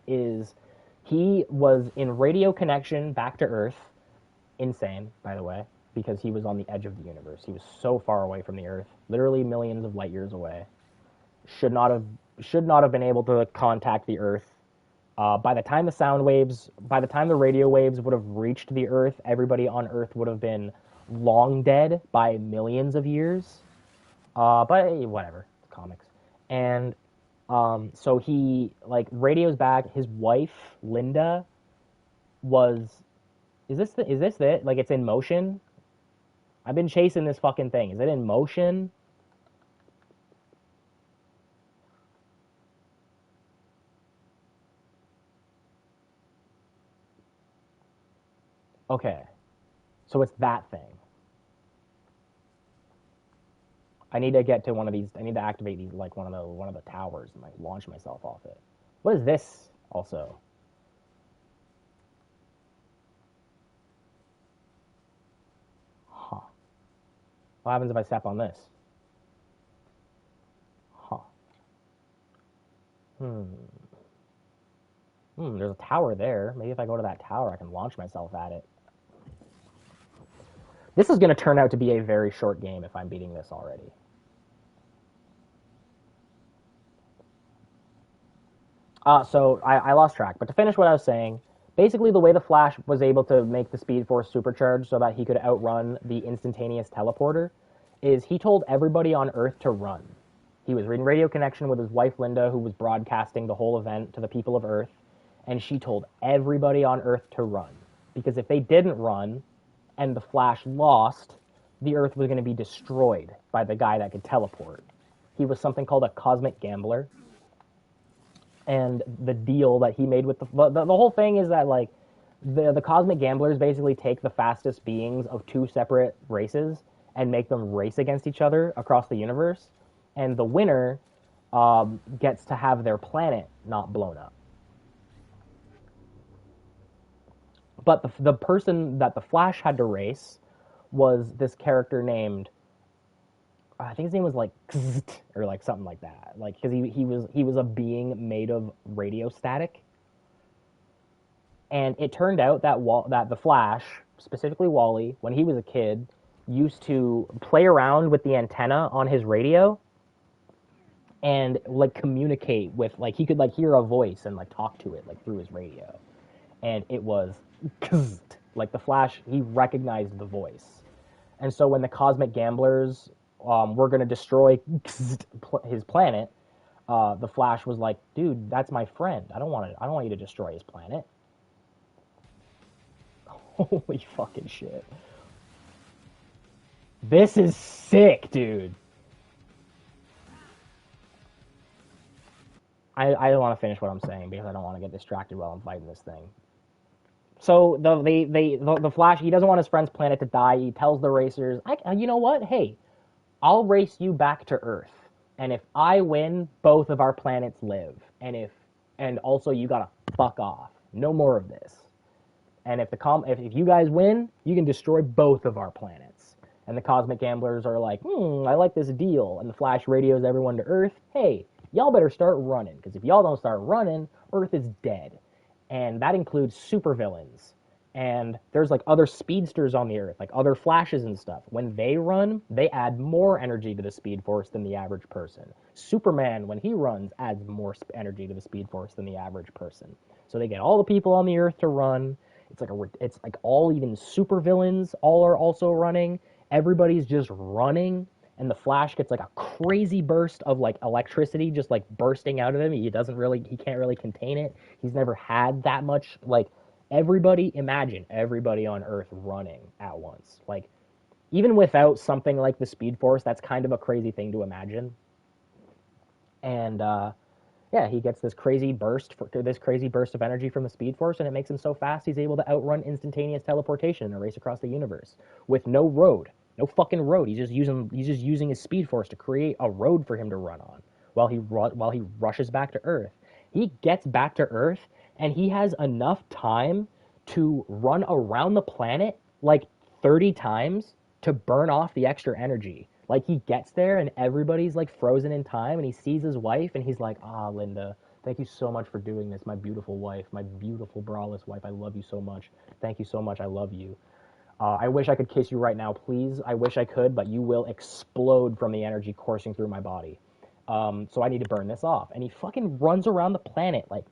is he was in radio connection back to Earth. Insane, by the way, because he was on the edge of the universe. He was so far away from the Earth, literally millions of light years away. should not have should not have been able to contact the Earth. By the time by the time the radio waves would have reached the Earth, everybody on Earth would have been long dead by millions of years. But whatever, comics. And so he like radios back. His wife Linda was. Is this it? Like it's in motion? I've been chasing this fucking thing. Is it in motion? Okay. So it's that thing. I need to get to one of these. I need to activate these like one of the towers and like launch myself off it. What is this also? Huh. What happens if I step on this? Huh. Hmm. There's a tower there. Maybe if I go to that tower, I can launch myself at it. This is going to turn out to be a very short game if I'm beating this already. So I lost track. But to finish what I was saying, basically the way the Flash was able to make the Speed Force supercharged so that he could outrun the instantaneous teleporter is he told everybody on Earth to run. He was in radio connection with his wife Linda, who was broadcasting the whole event to the people of Earth, and she told everybody on Earth to run. Because if they didn't run and the Flash lost, the Earth was going to be destroyed by the guy that could teleport. He was something called a cosmic gambler, and the deal that he made with the whole thing is that like the cosmic gamblers basically take the fastest beings of two separate races and make them race against each other across the universe, and the winner gets to have their planet not blown up. But the person that the Flash had to race was this character named, I think his name was like or like something like that, like because he was a being made of radio static, and it turned out that that the Flash, specifically Wally, when he was a kid, used to play around with the antenna on his radio and like communicate with like he could like hear a voice and like talk to it like through his radio, and it was like the Flash, he recognized the voice, and so when the cosmic gamblers were going to destroy his planet, the Flash was like, "Dude, that's my friend. I don't want you to destroy his planet." Holy fucking shit! This is sick, dude. I don't want to finish what I'm saying because I don't want to get distracted while I'm fighting this thing. So the Flash, he doesn't want his friend's planet to die. He tells the racers, you know what? Hey, I'll race you back to Earth, and if I win, both of our planets live. And also you gotta fuck off. No more of this. And if you guys win, you can destroy both of our planets. And the cosmic gamblers are like, I like this deal. And the Flash radios everyone to Earth. Hey, y'all better start running, because if y'all don't start running, Earth is dead. And that includes supervillains. And there's like other speedsters on the Earth, like other Flashes and stuff. When they run, they add more energy to the Speed Force than the average person. Superman, when he runs, adds more energy to the Speed Force than the average person. So they get all the people on the Earth to run. It's like all even supervillains all are also running. Everybody's just running, and the Flash gets like a crazy burst of like electricity just like bursting out of him. He can't really contain it. He's never had that much like imagine everybody on Earth running at once. Like even without something like the Speed Force, that's kind of a crazy thing to imagine. And yeah, he gets this crazy burst of energy from the Speed Force, and it makes him so fast he's able to outrun instantaneous teleportation and race across the universe with no road, no fucking road. He's just using his Speed Force to create a road for him to run on while he rushes back to Earth. He gets back to Earth, and he has enough time to run around the planet like 30 times to burn off the extra energy. Like he gets there and everybody's like frozen in time, and he sees his wife and he's like, Linda, thank you so much for doing this. My beautiful wife, my beautiful braless wife. I love you so much. Thank you so much. I love you. I wish I could kiss you right now, please. I wish I could, but you will explode from the energy coursing through my body. So I need to burn this off. And he fucking runs around the planet like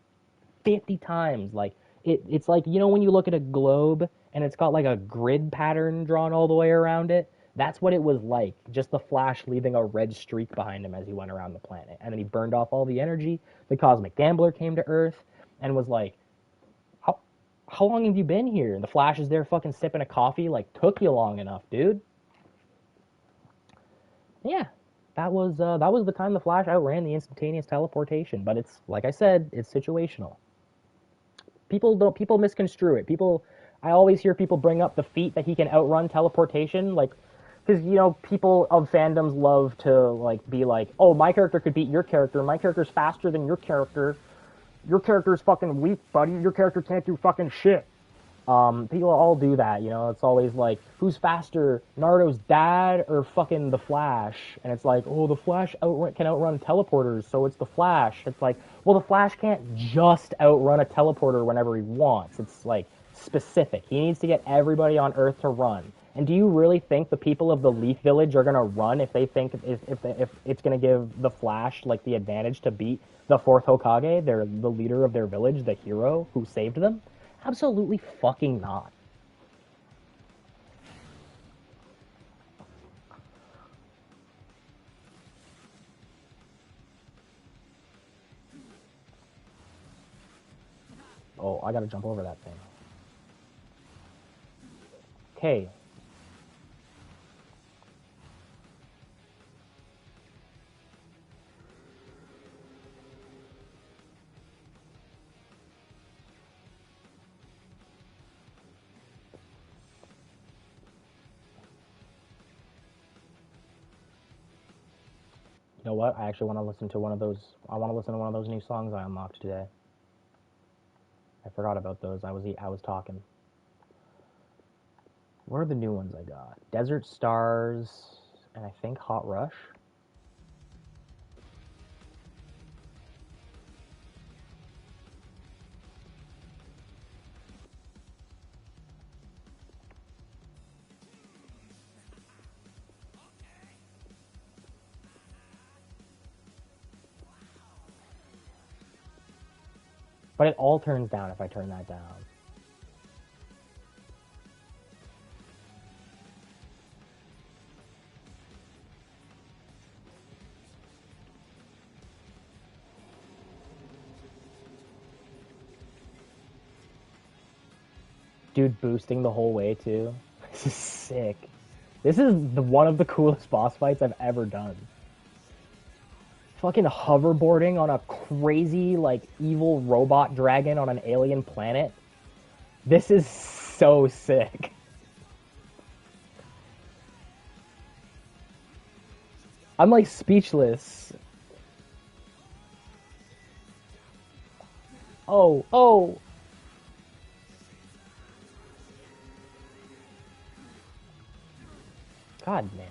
50 times. Like it's like, you know, when you look at a globe and it's got like a grid pattern drawn all the way around it. That's what it was like. Just the Flash leaving a red streak behind him as he went around the planet. And then he burned off all the energy. The Cosmic Gambler came to Earth and was like, how how long have you been here? And the Flash is there fucking sipping a coffee. Like, took you long enough, dude. Yeah, that was the time the Flash outran the instantaneous teleportation. But it's like I said, it's situational. People misconstrue it. I always hear people bring up the feat that he can outrun teleportation, like because you know people of fandoms love to like be like, oh, my character could beat your character. My character's faster than your character. Your character's fucking weak, buddy. Your character can't do fucking shit. People all do that, you know. It's always like, who's faster, Naruto's dad or fucking the Flash? And it's like, oh, the Flash can outrun teleporters, so it's the Flash. It's like, well, the Flash can't just outrun a teleporter whenever he wants. It's like specific. He needs to get everybody on Earth to run. And do you really think the people of the Leaf Village are gonna run if they think if it's gonna give the Flash like the advantage to beat the fourth Hokage, they're the leader of their village, the hero who saved them? Absolutely fucking not. Oh, I gotta jump over that thing. Okay. You know what? I actually want to listen to one of those. I want to listen to one of those new songs I unlocked today. I forgot about those. I was talking. What are the new ones I got? Desert Stars and I think Hot Rush. But it all turns down if I turn that down. Dude, boosting the whole way too. This is sick. This is one of the coolest boss fights I've ever done. Fucking hoverboarding on a crazy, like, evil robot dragon on an alien planet. This is so sick. I'm like speechless. Oh, oh. God, man.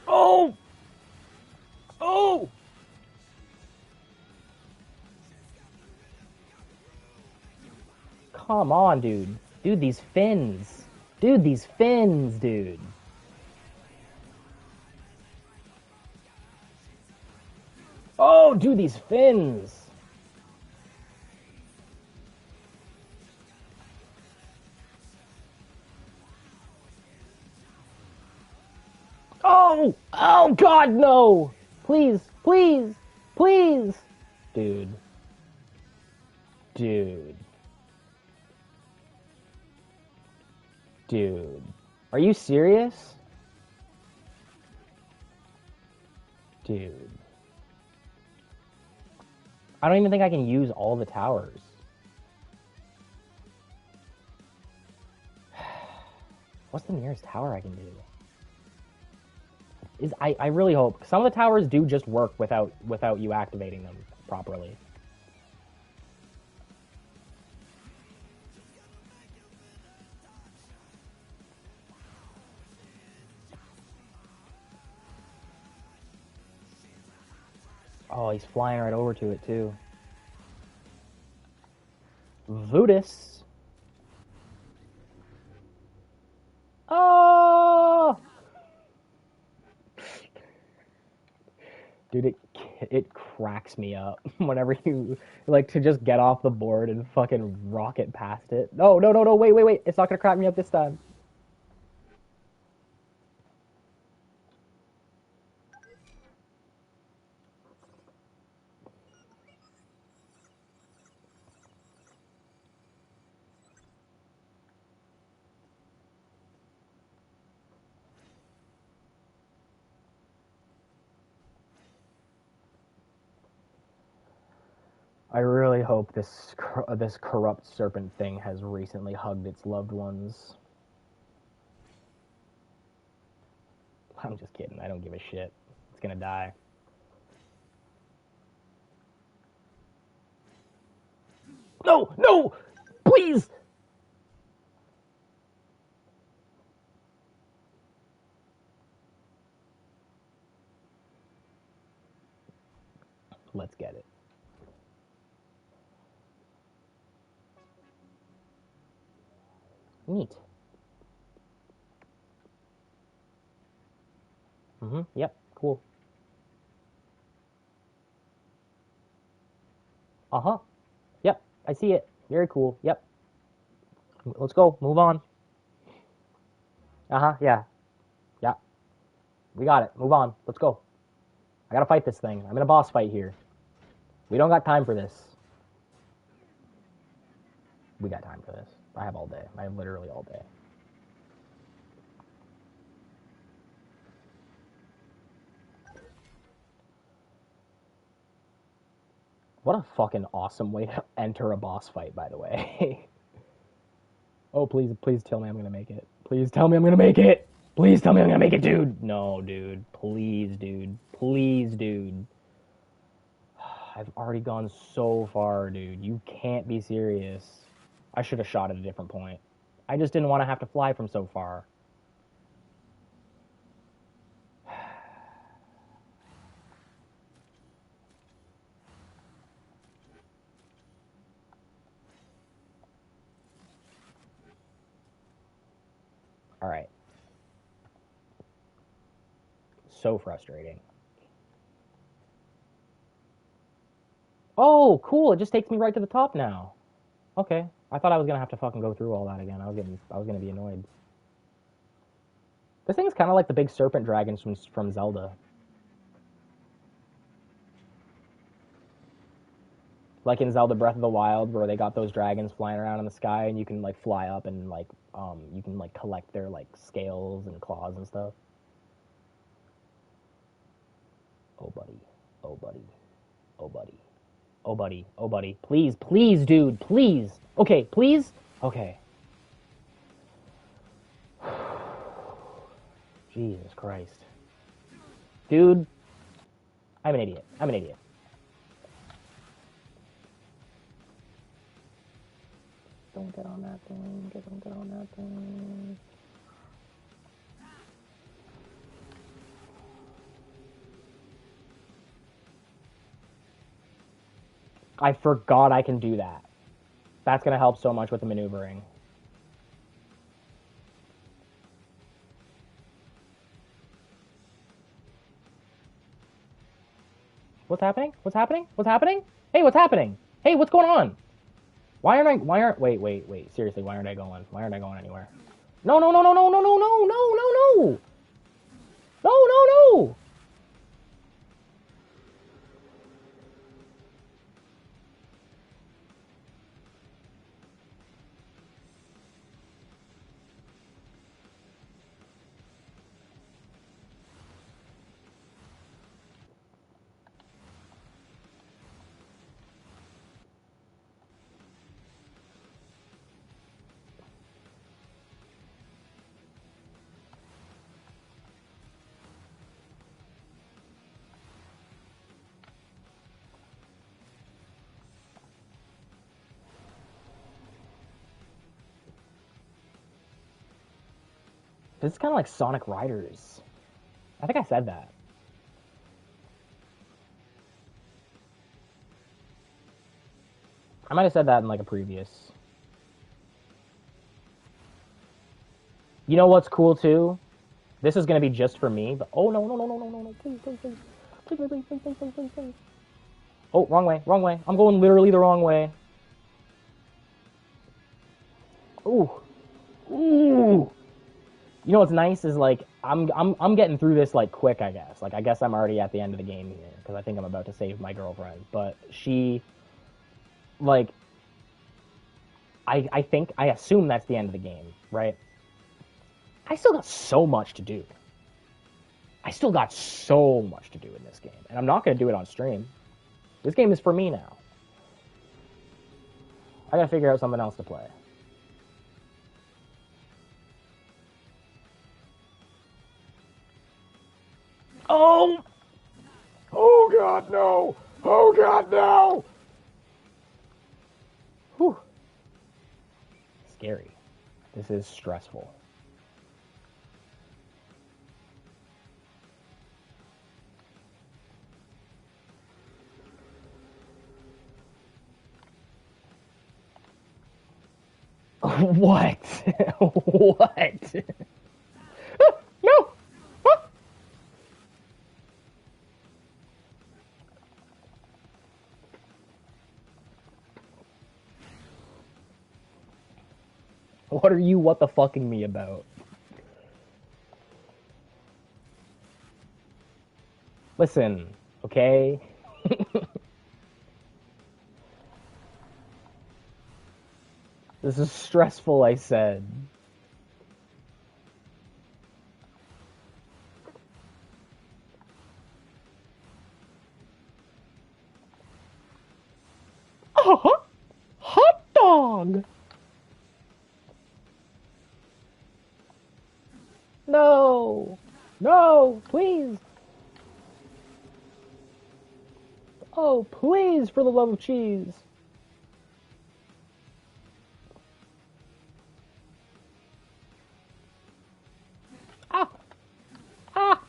Oh! Oh! Come on, dude. Dude, these fins. Dude, these fins, dude. Oh, dude, these fins. Oh! Oh, God, no! Please, please, please! Dude. Dude. Dude. Are you serious? Dude. I don't even think I can use all the towers. What's the nearest tower I can do? I really hope some of the towers do just work without you activating them properly. Oh, he's flying right over to it too. Voodoo. Dude, it cracks me up whenever you like to just get off the board and fucking rocket past it. No, no, no, no, wait, wait, wait. It's not gonna crack me up this time. I really hope this corrupt serpent thing has recently hugged its loved ones. I'm just kidding. I don't give a shit. It's gonna die. No, no, please. Let's get it. Neat. Yep. Cool. Uh-huh. Yep. I see it. Very cool. Yep. Let's go. Move on. Uh-huh. Yeah. Yeah. We got it. Move on. Let's go. I gotta fight this thing. I'm in a boss fight here. We don't got time for this. We got time for this. I have all day. I have literally all day. What a fucking awesome way to enter a boss fight, by the way. Oh, please, please tell me I'm gonna make it. Please tell me I'm gonna make it. Please tell me I'm gonna make it, dude. No, dude. Please, dude. Please, dude. I've already gone so far, dude. You can't be serious. I should have shot at a different point. I just didn't want to have to fly from so far. All right. So frustrating. Oh, cool. It just takes me right to the top now. Okay. I thought I was gonna have to fucking go through all that again. I was gonna be annoyed. This thing's kind of like the big serpent dragons from Zelda. Like in Zelda Breath of the Wild, where they got those dragons flying around in the sky, and you can like fly up and like you can like collect their like scales and claws and stuff. Oh buddy, oh buddy, oh buddy, oh buddy, oh buddy. Please, please, dude, please. Okay, please. Okay. Jesus Christ, dude. I'm an idiot. I'm an idiot. Don't get on that thing. Don't get on that thing. I forgot I can do that. That's going to help so much with the maneuvering. What's happening? What's happening? What's happening? Hey, what's happening? Hey, what's going on? Wait, wait, wait. Seriously, why aren't I going? Why aren't I going anywhere? No, no, no, no, no, no, no, no, no, no, no. No, no, no. This is kind of like Sonic Riders. I think I said that. I might have said that in like a previous. You know what's cool too? This is gonna be just for me, but oh no, no, no, no, no, no, no, please, please, please, Oh, wrong way, wrong way. I'm going literally the wrong way. Ooh. Ooh. You know what's nice is like I'm getting through this like quick, I guess. Like I guess I'm already at the end of the game here because I think I'm about to save my girlfriend. But she like I think I assume that's the end of the game, right? I still got so much to do. I still got so much to do in this game, and I'm not going to do it on stream. This game is for me now. I got to figure out something else to play. Oh! Oh God, no! Oh God, no! Whew. Scary. This is stressful. What? What? No! What are you what the fucking me about? Listen, okay? This is stressful, I said. Oh, hot dog! No! No! Please! Oh, please, for the love of cheese! Ah! Ah!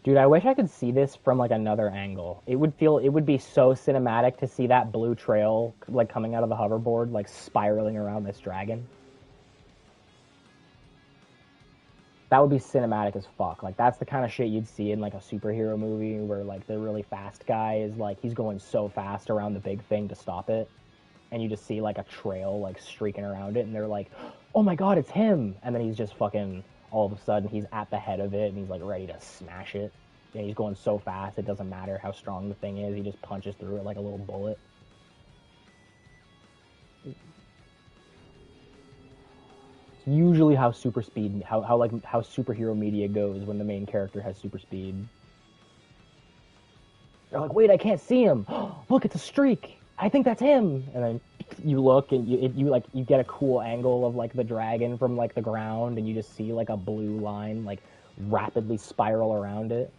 Dude, I wish I could see this from like another angle. It would be so cinematic to see that blue trail like coming out of the hoverboard, like spiraling around this dragon. That would be cinematic as fuck. Like that's the kind of shit you'd see in like a superhero movie where like the really fast guy is like he's going so fast around the big thing to stop it, and you just see like a trail like streaking around it, and they're like, "Oh my god, it's him!" And then he's just fucking all of a sudden he's at the head of it and he's like ready to smash it. And he's going so fast it doesn't matter how strong the thing is. He just punches through it like a little bullet. It's usually how super speed how superhero media goes when the main character has super speed. They're like, wait, I can't see him. Look, it's a streak. I think that's him. And then you look and you get a cool angle of like the dragon from like the ground, and you just see like a blue line like rapidly spiral around it.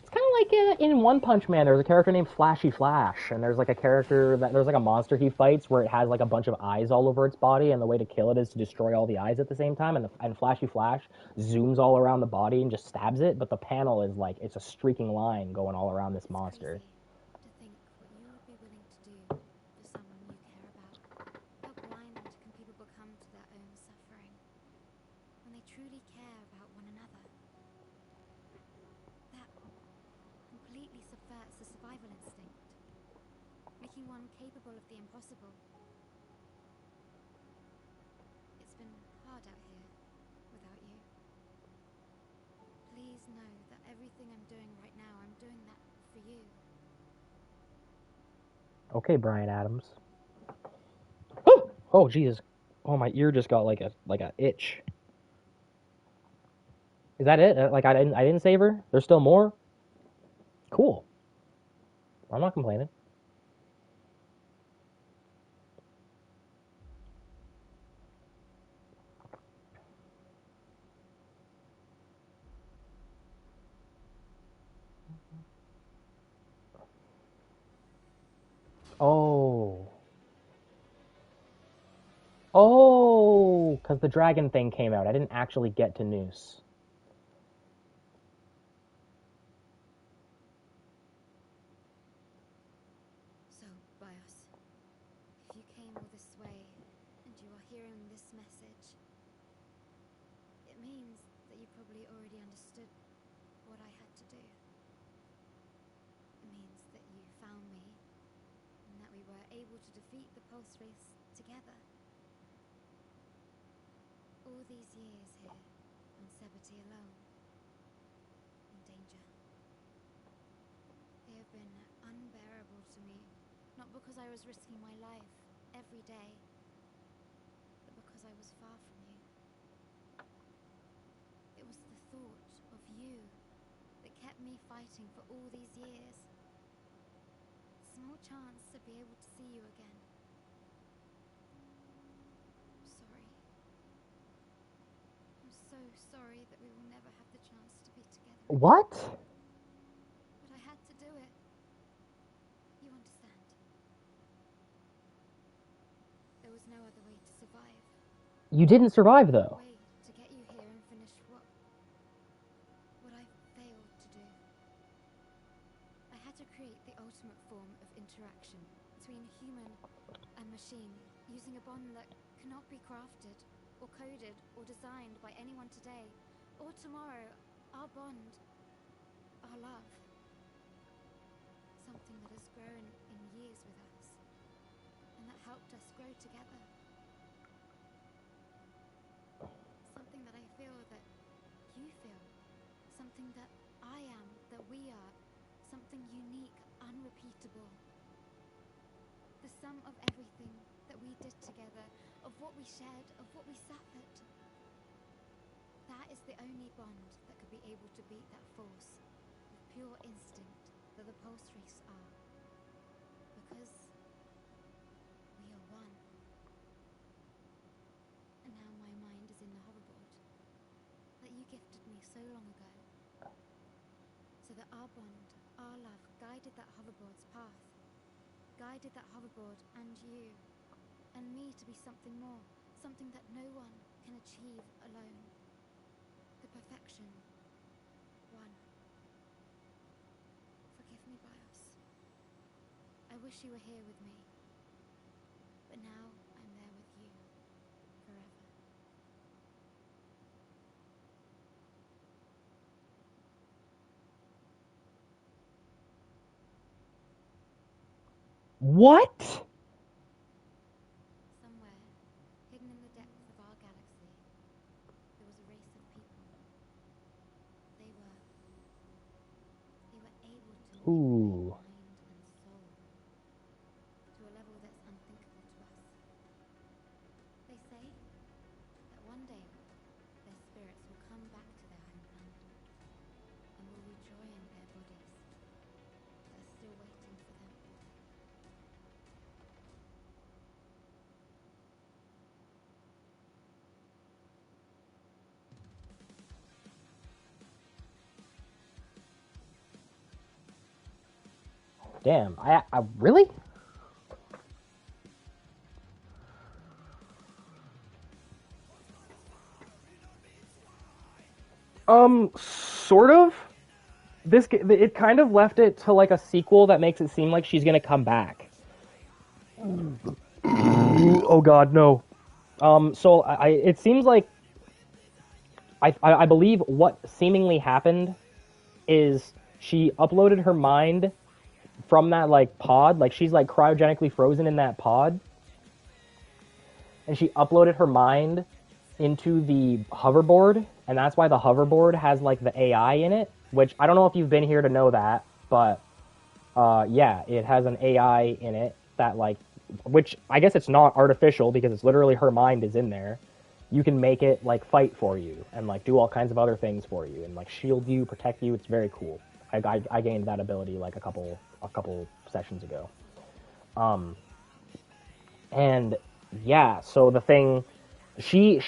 It's kind of like in One Punch Man. There's a character named Flashy Flash, and there's like a monster he fights where it has like a bunch of eyes all over its body, and the way to kill it is to destroy all the eyes at the same time. And Flashy Flash zooms all around the body and just stabs it, but the panel is like it's a streaking line going all around this monster. To think what you would be willing to do for someone you care about. How blind can people become to their own suffering when they truly care about one another? That completely subverts the survival instinct, making one capable of the impossible. It's been hard out here without you. Please know that everything I'm doing right now, I'm doing that for you. Okay, Brian Adams. Oh Jesus! Oh, my ear just got like a itch. Is that it? Like I didn't save her. There's still more. Cool. I'm not complaining. Oh. Oh, because the dragon thing came out. I didn't actually get to Noose. all this way, and you are hearing this message, it means that you probably already understood what I had to do. It means that you found me, and that we were able to defeat the pulse race together. All these years here on Sebeti alone, in danger. They have been unbearable to me, not because I was risking my life every day, but because I was far from you. It was the thought of you that kept me fighting for all these years. Small chance to be able to see you again. I'm sorry. I'm so sorry that we will never have the chance to be together. What? But I had to do it. You understand? There was no other way to survive. You didn't survive, though. Way to get you here and finish what I failed to do. I had to create the ultimate form of interaction between human and machine, using a bond that cannot be crafted or coded or designed by anyone today or tomorrow. Our bond, our love, something that has grown in years with us and that helped us grow together. Something that I feel that you feel, something that I am, that we are, something unique, unrepeatable. The sum of everything that we did together, of what we shared, of what we suffered. That is the only bond that could be able to beat that force of pure instinct that the pulse race are. Because we are one. And now my mind is in the hoverboard that you gifted me so long ago. So that our bond, our love, guided that hoverboard's path. Guided that hoverboard and you, and me to be something more, something that no one can achieve alone. The perfection. One. Forgive me, Bios. I wish you were here with me. But now I'm there with you. Forever. What? Somewhere, hidden in the depths of our galaxy, there was a race of people. They were able to Ooh. manipulate mind and soul to a level that's unthinkable to us. They say that one day their spirits will come back to their homeplanet and will rejoin their bodies that are still waiting for them. Damn. I really? Sort of. It kind of left it to like a sequel that makes it seem like she's gonna come back. Oh God, no. So it seems like I believe what seemingly happened is she uploaded her mind from that like pod, like she's like cryogenically frozen in that pod, and she uploaded her mind into the hoverboard, and that's why the hoverboard has like the AI in it, which I don't know if you've been here to know that, but yeah, it has an AI in it that like, which I guess it's not artificial because it's literally her mind is in there. You can make it like fight for you and like do all kinds of other things for you and like shield you, protect you. It's very cool. I gained that ability like a couple sessions ago. And yeah, so the thing, she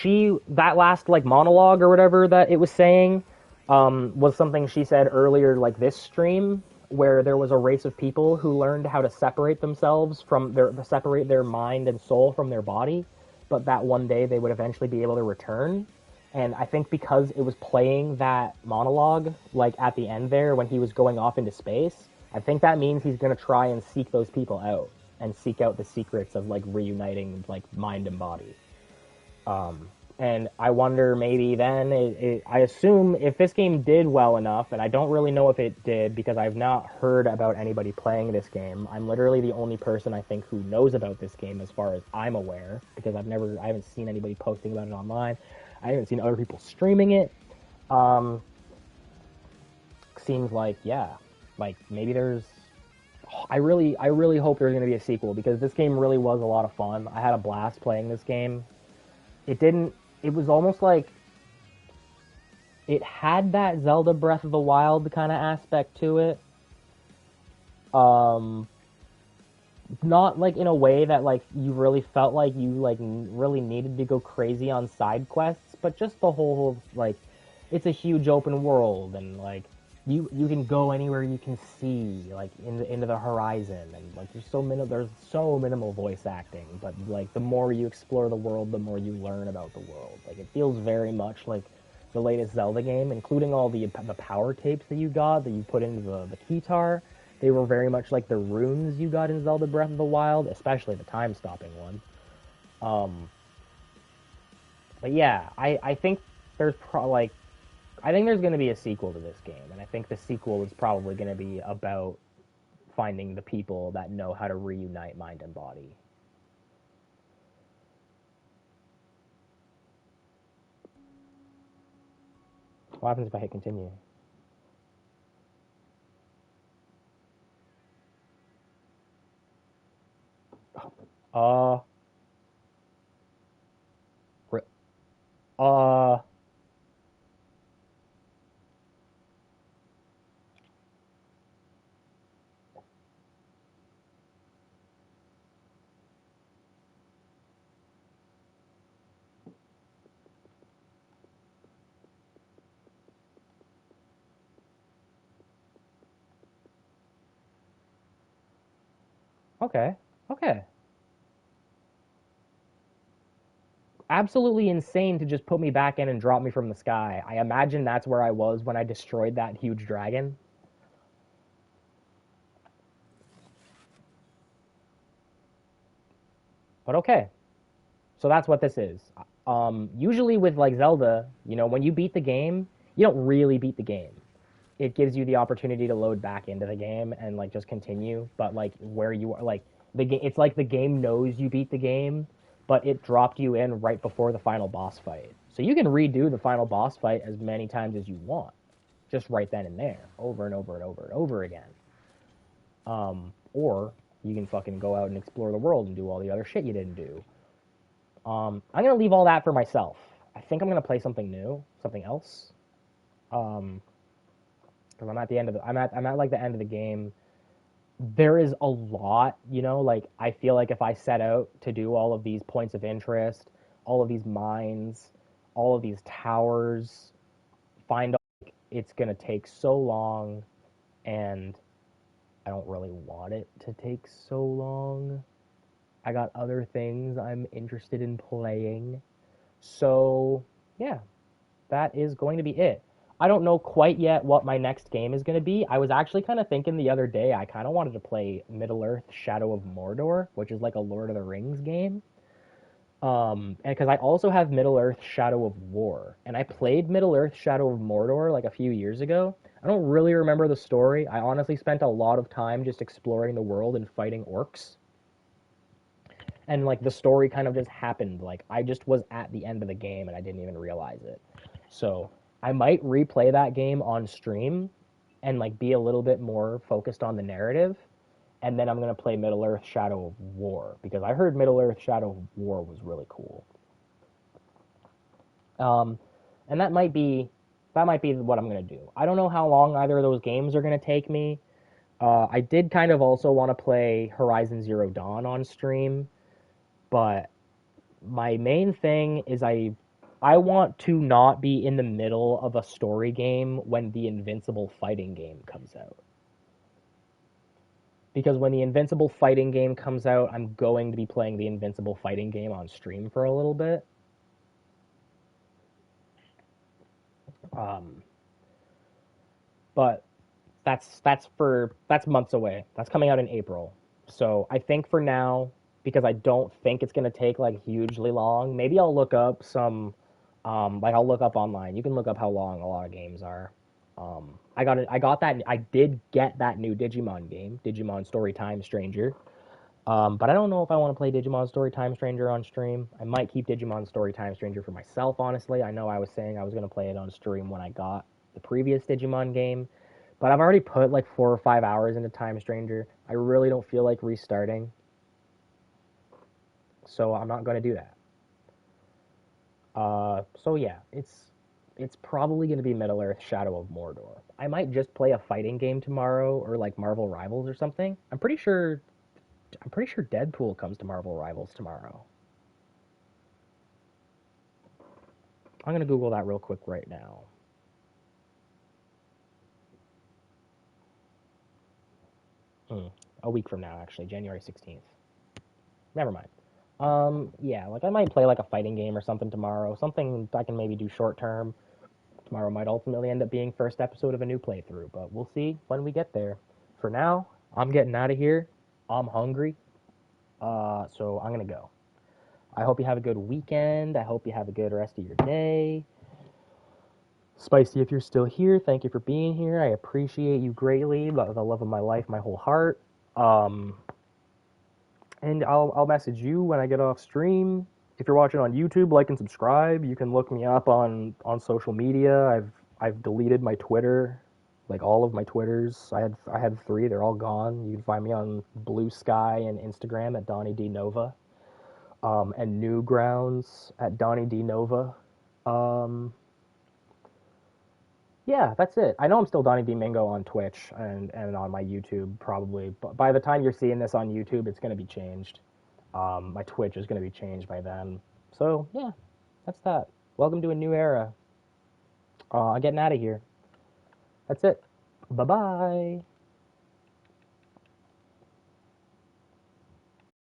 that last like monologue or whatever that it was saying, was something she said earlier like this stream, where there was a race of people who learned how to separate themselves from separate their mind and soul from their body, but that one day they would eventually be able to return. And I think because it was playing that monologue like at the end there when he was going off into space, I think that means he's going to try and seek those people out. and seek out the secrets of like reuniting like mind and body. Um, and I wonder maybe then I assume if this game did well enough, and I don't really know if it did because I've not heard about anybody playing this game. I'm literally the only person I think who knows about this game as far as I'm aware because I haven't seen anybody posting about it online. I haven't seen other people streaming it. Um, Seems like yeah, like maybe there's. I really hope there's going to be a sequel because this game really was a lot of fun. I had a blast playing this game. It didn't. It was almost like it had that Zelda Breath of the Wild kind of aspect to it. Um, Not like in a way that like you really felt like you like really needed to go crazy on side quests, but just the whole like it's a huge open world and like you can go anywhere you can see like into the horizon and like there's so minimal voice acting, but like the more you explore the world, the more you learn about the world. Like it feels very much like the latest Zelda game, including all the power tapes that you got that you put into the keytar. They were very much like the runes you got in Zelda Breath of the Wild, especially the time stopping one. Um, but yeah, I think I think there's going to be a sequel to this game, and I think the sequel is probably going to be about finding the people that know how to reunite mind and body. What happens if I hit continue? Uh, uh, okay, okay. Absolutely insane to just put me back in and drop me from the sky. I imagine that's where I was when I destroyed that huge dragon. But okay, so that's what this is. Usually with like Zelda, you know, when you beat the game, you don't really beat the game. It gives you the opportunity to load back into the game and like just continue. But like where you are, like the game, it's like the game knows you beat the game, but it dropped you in right before the final boss fight. So you can redo the final boss fight as many times as you want, just right then and there, over and over and over and over again. Or you can fucking go out and explore the world and do all the other shit you didn't do. I'm gonna leave all that for myself. I think I'm gonna play something new, something else. Um, because I'm at the end of the, I'm at like the end of the game. There is a lot, you know. Like I feel like if I set out to do all of these points of interest, all of these mines, all of these towers, find it's gonna take so long, and I don't really want it to take so long. I got other things I'm interested in playing. So, yeah, that is going to be it. I don't know quite yet what my next game is going to be. I was actually kind of thinking the other day I kind of wanted to play Middle Earth Shadow of Mordor, which is like a Lord of the Rings game. And because I also have Middle Earth Shadow of War, and I played Middle Earth Shadow of Mordor like a few years ago. I don't really remember the story. I honestly spent a lot of time just exploring the world and fighting orcs, and like the story kind of just happened. Like I just was at the end of the game and I didn't even realize it. So I might replay that game on stream and like be a little bit more focused on the narrative. And then I'm gonna play Middle Earth Shadow of War because I heard Middle Earth Shadow of War was really cool. Um, and that might be what I'm gonna do. I don't know how long either of those games are gonna take me. I did kind of also want to play Horizon Zero Dawn on stream, but my main thing is I want to not be in the middle of a story game when the Invincible fighting game comes out. Because when the Invincible fighting game comes out, I'm going to be playing the Invincible fighting game on stream for a little bit. Um, but that's months away. That's coming out in April. So I think for now, because I don't think it's gonna take like hugely long, maybe I'll look up some, like I'll look up online. You can look up how long a lot of games are. I got it. I got that. I did get that new Digimon game, Digimon Story Time Stranger. But I don't know if I want to play Digimon Story Time Stranger on stream. I might keep Digimon Story Time Stranger for myself, honestly. I know I was saying I was going to play it on stream when I got the previous Digimon game, but I've already put like 4 or 5 hours into Time Stranger. I really don't feel like restarting, so I'm not going to do that. So yeah, it's probably going to be Middle Earth: Shadow of Mordor. I might just play a fighting game tomorrow or like Marvel Rivals or something. I'm pretty sure Deadpool comes to Marvel Rivals tomorrow. I'm gonna Google that real quick right now. Hmm. A week from now, actually, January 16th. Never mind. Yeah, like I might play like a fighting game or something tomorrow. Something I can maybe do short term. Tomorrow might ultimately end up being first episode of a new playthrough, but we'll see when we get there. For now, I'm getting out of here. I'm hungry. So I'm gonna go. I hope you have a good weekend. I hope you have a good rest of your day. Spicy, if you're still here, thank you for being here. I appreciate you greatly. The love of my life, my whole heart. Um, and I'll message you when I get off stream. If you're watching on YouTube, like and subscribe. You can look me up on social media. I've deleted my Twitter, like all of my Twitters. I had three. They're all gone. You can find me on Blue Sky and Instagram at Donnie D Nova, and Newgrounds at Donnie D Nova. Um, Yeah, that's it. I know I'm still Donnie D Mingo on Twitch and on my YouTube probably, but by the time you're seeing this on YouTube, it's going to be changed. My Twitch is going to be changed by then. So yeah, that's that. Welcome to a new era. I'm getting out of here. That's it. Bye bye.